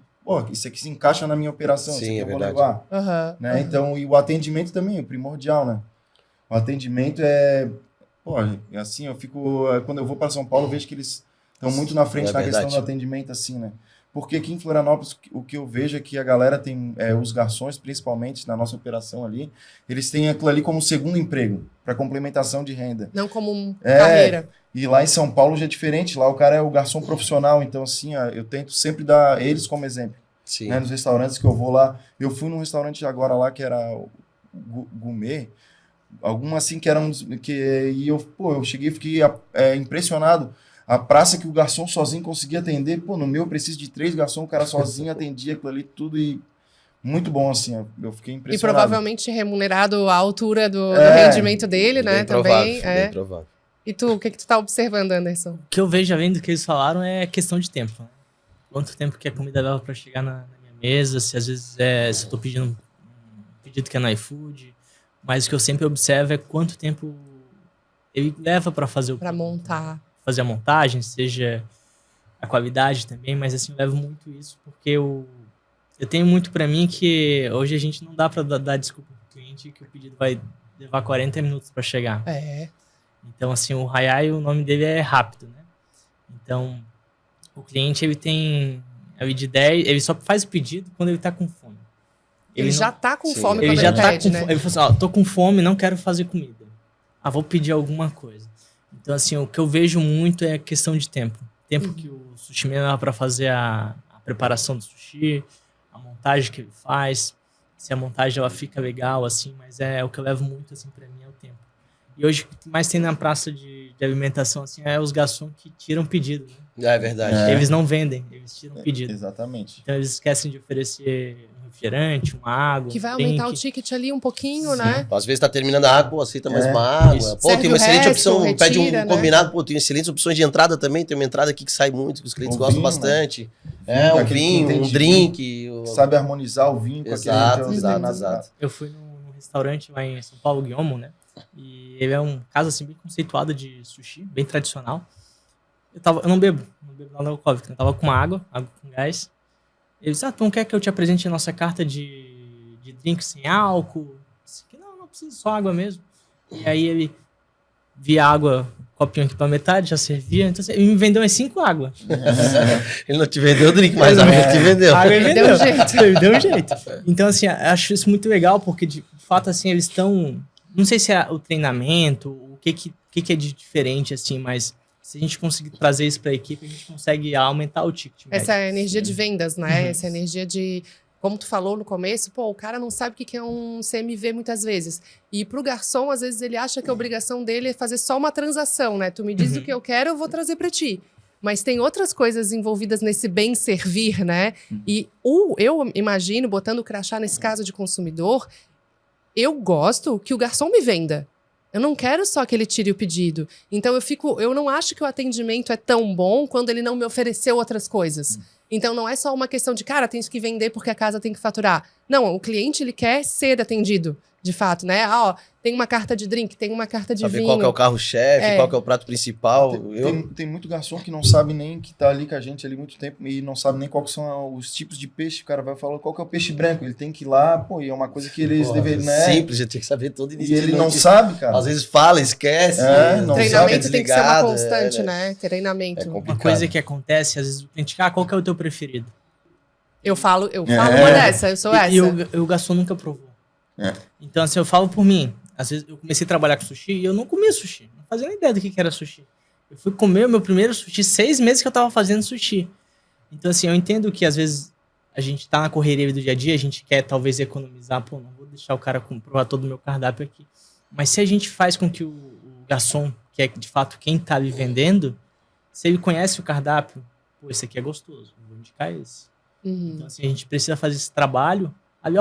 isso aqui se encaixa na minha operação, sim, é verdade. Né? Então, e o atendimento também é primordial, né? O atendimento assim, quando eu vou para São Paulo, eu vejo que eles estão muito na frente na questão do atendimento, assim, né? Porque aqui em Florianópolis, o que eu vejo é que a galera tem, os garçons, principalmente na nossa operação ali, eles têm aquilo ali como segundo emprego, para complementação de renda. Não como carreira. E lá em São Paulo já é diferente, lá o cara é o garçom profissional, então assim, eu tento sempre dar eles como exemplo. Sim. Né, nos restaurantes que eu vou lá. Eu fui num restaurante agora lá que era gourmet, alguma assim que era e eu cheguei e fiquei impressionado. A praça que o garçom sozinho conseguia atender, no meu eu preciso de 3 garçons, o cara sozinho atendia aquilo ali tudo e muito bom, assim, eu fiquei impressionado. E provavelmente remunerado à altura do rendimento dele, né, também. Bem provável. E tu, o que tu tá observando, Anderson? O que eu vejo, além do que eles falaram, é questão de tempo. Né? Quanto tempo que a comida leva para chegar na minha mesa, se às vezes se eu tô pedindo um pedido que é no iFood, mas o que eu sempre observo é quanto tempo ele leva para fazer fazer a montagem, seja a qualidade também, mas assim, eu levo muito isso, porque eu tenho muito para mim que hoje a gente não dá para dar desculpa pro cliente que o pedido vai levar 40 minutos para chegar. Então, assim, o Hayai, o nome dele é rápido, né? Então, o cliente, ele tem de 10, ele só faz o pedido quando ele tá com fome. Ele já tá com fome ele quando já ele tá pede, com né? Ele fala assim, tô com fome, não quero fazer comida. Vou pedir alguma coisa. Então, assim, o que eu vejo muito é a questão de tempo. Tempo que o sushi man leva para fazer a preparação do sushi, a montagem que ele faz, se a montagem ela fica legal, assim, mas o que eu levo muito, assim, para mim é o tempo. E hoje, o que mais tem na praça de alimentação, assim, é os garçons que tiram pedido, né? É verdade. Eles não vendem, eles tiram o pedido. Exatamente. Então eles esquecem de oferecer um refrigerante, uma água. Que vai aumentar o ticket ali um pouquinho, né? Às vezes tá terminando a água, aceita mais uma água. Isso. Pô, Serve tem uma excelente resto, opção, retira, pede um né? combinado, pô, tem excelentes opções de entrada também, tem uma entrada aqui que sai muito, que os clientes gostam vinho, bastante. Né? Um Aquele vinho, que um entende drink. Sabe harmonizar o vinho com Exato, aquele... exato. Eu fui num restaurante lá em São Paulo, Guilhomo, né? E ele é um caso assim bem conceituado de sushi, bem tradicional. Eu não bebo nada alcoólico, eu tava com água com gás. Ele disse, tu não quer que eu te apresente a nossa carta de drink sem álcool? Eu disse, não preciso, só água mesmo. E aí ele via água, copinho aqui pra metade, já servia. Então ele me vendeu umas 5 águas. Ele não te vendeu o drink, mas a água te vendeu. Água ele deu um jeito. Ele deu um jeito. Então, assim, acho isso muito legal, porque de fato, assim, eles estão... Não sei se é o treinamento, o que é de diferente, assim, mas se a gente conseguir trazer isso para a equipe, a gente consegue aumentar o ticket. Essa energia de vendas, né? Essa energia de... Como tu falou no começo, pô, o cara não sabe o que é um CMV muitas vezes. E pro garçom, às vezes, ele acha que a obrigação dele é fazer só uma transação, né? Tu me diz o que eu quero, eu vou trazer para ti. Mas tem outras coisas envolvidas nesse bem servir, né? E eu imagino, botando o crachá nesse caso de consumidor, eu gosto que o garçom me venda. Eu não quero só que ele tire o pedido. Então eu não acho que o atendimento é tão bom quando ele não me ofereceu outras coisas. Então não é só uma questão de, cara, tem que vender porque a casa tem que faturar. Não, o cliente ele quer ser atendido, de fato, né? Tem uma carta de drink, tem uma carta de Saber vinho. qual que é o carro-chefe, qual que é o prato principal. Tem muito garçom que não sabe nem que tá ali com a gente ali muito tempo e não sabe nem quais são os tipos de peixe. O cara vai falar qual que é o peixe branco. Ele tem que ir lá, pô, e é uma coisa que eles deveriam, né? Simples, já tem que saber todo início. E ele não sabe, cara. Às vezes fala, esquece. Não treinamento sabe, tem que ser uma constante, né? Treinamento. Uma coisa que acontece, às vezes o cliente, qual que é o teu preferido? Eu falo uma dessa, eu sou essa. E o garçom nunca provou. Então, assim, eu falo por mim. Às vezes eu comecei a trabalhar com sushi e eu não comia sushi. Não fazia nem ideia do que era sushi. Eu fui comer o meu primeiro sushi 6 meses que eu tava fazendo sushi. Então, assim, eu entendo que às vezes a gente tá na correria do dia a dia, a gente quer talvez economizar. Pô, não vou deixar o cara provar todo o meu cardápio aqui. Mas se a gente faz com que o garçom, que é de fato quem tá ali vendendo, se ele conhece o cardápio, pô, esse aqui é gostoso, vou indicar esse. Então, assim, a gente precisa fazer esse trabalho. Ali,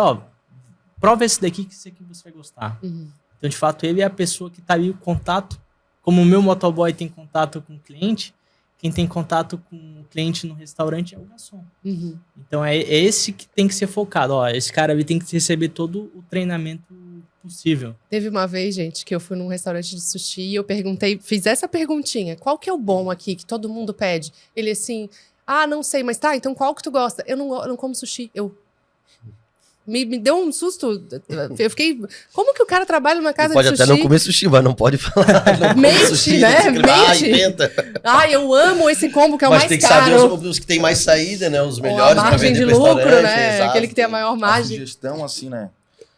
prova esse daqui que esse aqui você vai gostar. Então, de fato, ele é a pessoa que está ali o contato. Como o meu motoboy tem contato com o cliente, quem tem contato com o cliente no restaurante é o garçom. Então, é esse que tem que ser focado. Esse cara ali tem que receber todo o treinamento possível. Teve uma vez, gente, que eu fui num restaurante de sushi e eu fiz essa perguntinha. Qual que é o bom aqui que todo mundo pede? Ele assim, não sei, mas tá, então qual que tu gosta? Eu não como sushi, Me deu um susto. Eu fiquei... Como que o cara trabalha numa casa de sushi? Pode até não comer sushi, mas não pode falar. Mente, sushi, né? Mente. Inventa. Eu amo esse combo que é o mais caro. Mas tem que saber os que tem mais saída, né? Os melhores para vender de lucro, né? Exato. Aquele que tem a maior margem. A sugestão, assim, né?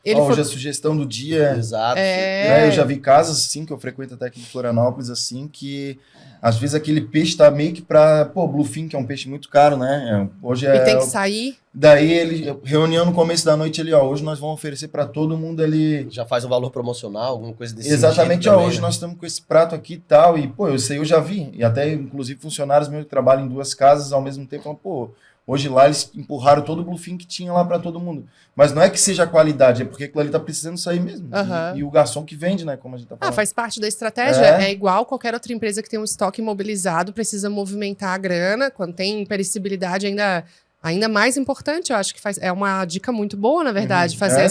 Hoje a sugestão do dia. Exato. Eu já vi casas, assim, que eu frequento até aqui em Florianópolis, assim, que às vezes aquele peixe tá meio que pra... Bluefin, que é um peixe muito caro, né? Hoje E tem que sair. Daí reunião no começo da noite ali, hoje nós vamos oferecer para todo mundo ali. Já faz um valor promocional, alguma coisa desse Exatamente, sentido também, hoje nós estamos com esse prato aqui e tal, e isso aí eu já vi. E até, inclusive, funcionários meus que trabalham em 2 casas ao mesmo tempo, falam, hoje lá eles empurraram todo o Bluefin que tinha lá para todo mundo. Mas não é que seja a qualidade, é porque aquilo ali tá precisando sair mesmo. E o garçom que vende, né, como a gente tá falando. Faz parte da estratégia. É igual qualquer outra empresa que tem um estoque imobilizado, precisa movimentar a grana, quando tem perecibilidade ainda mais importante, eu acho que é uma dica muito boa, na verdade, fazer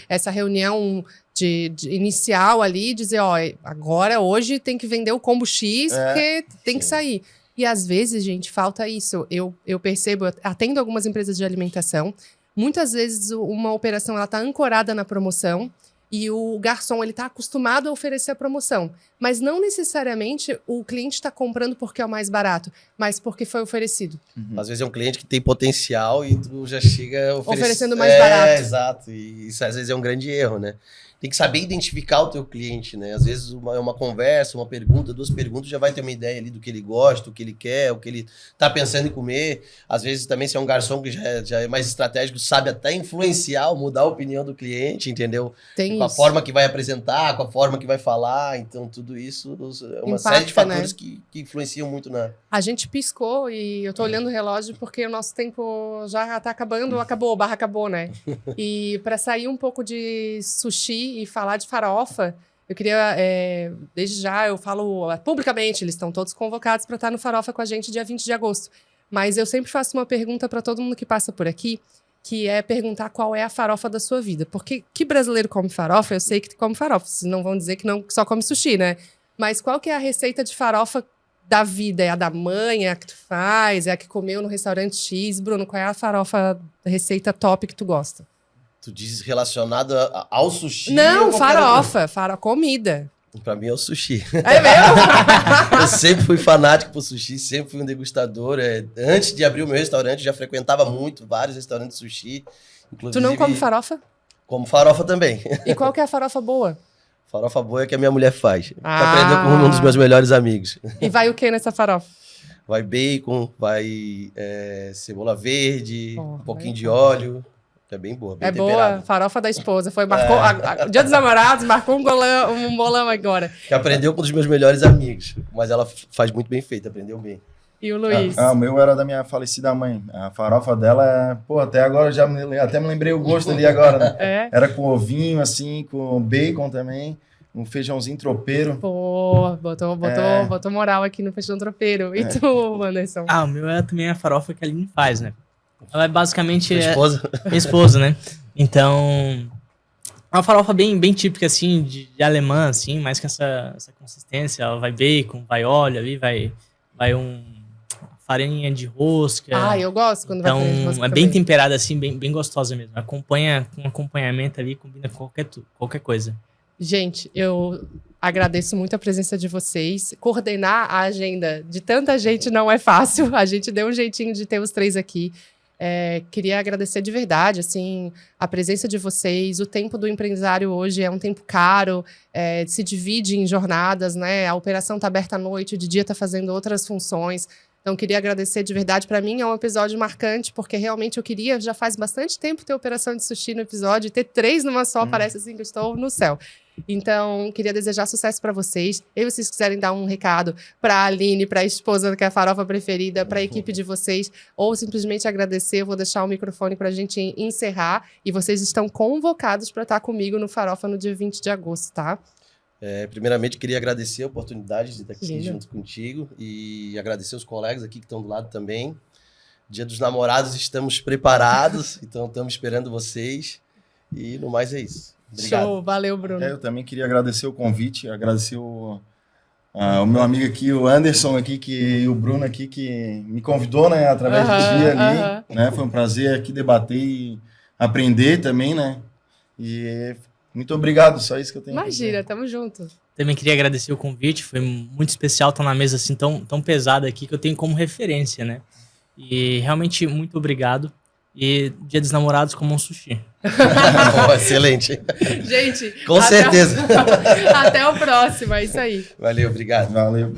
essa reunião de inicial ali, dizer, agora, hoje tem que vender o combo X, porque tem que sair. E às vezes, gente, falta isso. Eu percebo, eu atendo algumas empresas de alimentação, muitas vezes uma operação ela tá ancorada na promoção, e o garçom ele tá acostumado a oferecer a promoção. Mas não necessariamente o cliente está comprando porque é o mais barato, mas porque foi oferecido. Às vezes é um cliente que tem potencial e tu já chega oferecendo mais barato. Exato. E isso às vezes é um grande erro, né? tem que saber identificar o teu cliente, né? Às vezes uma conversa, uma pergunta, 2 perguntas, já vai ter uma ideia ali do que ele gosta, o que ele quer, o que ele tá pensando em comer. Às vezes também, se é um garçom que já é mais estratégico, sabe até influenciar, mudar a opinião do cliente, entendeu? Tem com a isso. forma que vai apresentar, com a forma que vai falar. Então, tudo isso é uma série de fatores, né? que influenciam muito na... A gente piscou e eu tô olhando o relógio porque o nosso tempo já tá acabando, acabou, né? E para sair um pouco de sushi e falar de farofa, eu queria, desde já, eu falo publicamente, eles estão todos convocados para estar no Farofa com a gente dia 20 de agosto. Mas eu sempre faço uma pergunta para todo mundo que passa por aqui, que é perguntar qual é a farofa da sua vida. Porque que brasileiro come farofa? Eu sei que come farofa, vocês não vão dizer que não só come sushi, né? Mas qual que é a receita de farofa da vida? É a da mãe, é a que tu faz, é a que comeu no restaurante X? Bruno, qual é a farofa, a receita top que tu gosta? Tu diz relacionada ao sushi? Não, farofa, comida. Pra mim é o sushi. É mesmo? Eu sempre fui fanático por sushi, sempre fui um degustador. Antes de abrir o meu restaurante, já frequentava vários restaurantes de sushi. Tu não come farofa? Como farofa também. E qual que é a farofa boa? Farofa boa é que a minha mulher faz. Aprendeu com um dos meus melhores amigos. E vai o que nessa farofa? Vai bacon, vai cebola verde, um pouquinho de óleo. É bem boa, bem temperada. Boa, farofa da esposa. Dia dos Namorados, marcou um bolão agora. Que aprendeu com um dos meus melhores amigos. Mas ela faz muito bem feito, aprendeu bem. E o Luiz? O meu era da minha falecida mãe. A farofa dela, até agora até me lembrei o gosto ali agora, né? Era com ovinho, assim, com bacon também. Um feijãozinho tropeiro. Pô, botou moral aqui no feijão tropeiro. E tu, Anderson? O meu é também a farofa que a Aline faz, né? Ela é basicamente... Minha esposa, né? Então, é uma farofa bem típica, assim, de alemã, assim, mais que essa consistência. Ela vai bacon, vai óleo ali, vai farinha de rosca. Eu gosto quando vai farinha de rosca. Então, é bem temperada, assim, bem gostosa mesmo. Acompanha com acompanhamento ali, combina com qualquer coisa. Gente, eu agradeço muito a presença de vocês. Coordenar a agenda de tanta gente não é fácil. A gente deu um jeitinho de ter os 3 aqui. Queria agradecer de verdade, assim, a presença de vocês. O tempo do empresário hoje é um tempo caro, se divide em jornadas, né? A operação está aberta à noite, de dia está fazendo outras funções. Então, queria agradecer de verdade. Para mim, é um episódio marcante, porque realmente eu queria, já faz bastante tempo, ter operação de sushi no episódio, e ter 3 numa só, parece assim que eu estou no céu. Então, queria desejar sucesso para vocês. E se vocês quiserem dar um recado para a Aline, para a esposa, que é a farofa preferida, para a equipe de vocês, ou simplesmente agradecer, eu vou deixar o microfone para a gente encerrar. E vocês estão convocados para estar comigo no Farofa no dia 20 de agosto, tá? Primeiramente, queria agradecer a oportunidade de estar aqui junto contigo e agradecer os colegas aqui que estão do lado também. Dia dos Namorados, estamos preparados, então estamos esperando vocês. E no mais é isso. Obrigado. Show, valeu, Bruno. Eu também queria agradecer o convite, agradecer o meu amigo aqui, o Anderson aqui, e o Bruno aqui, que me convidou, né, através do dia ali, né, foi um prazer aqui debater e aprender também, né, e muito obrigado, só isso que eu tenho. Imagina, tamo junto. Também queria agradecer o convite, foi muito especial estar na mesa assim tão pesada aqui, que eu tenho como referência, né, e realmente muito obrigado. E Dia dos Namorados como um sushi. Excelente. Gente, com certeza. Até o próximo, é isso aí. Valeu, obrigado. Valeu.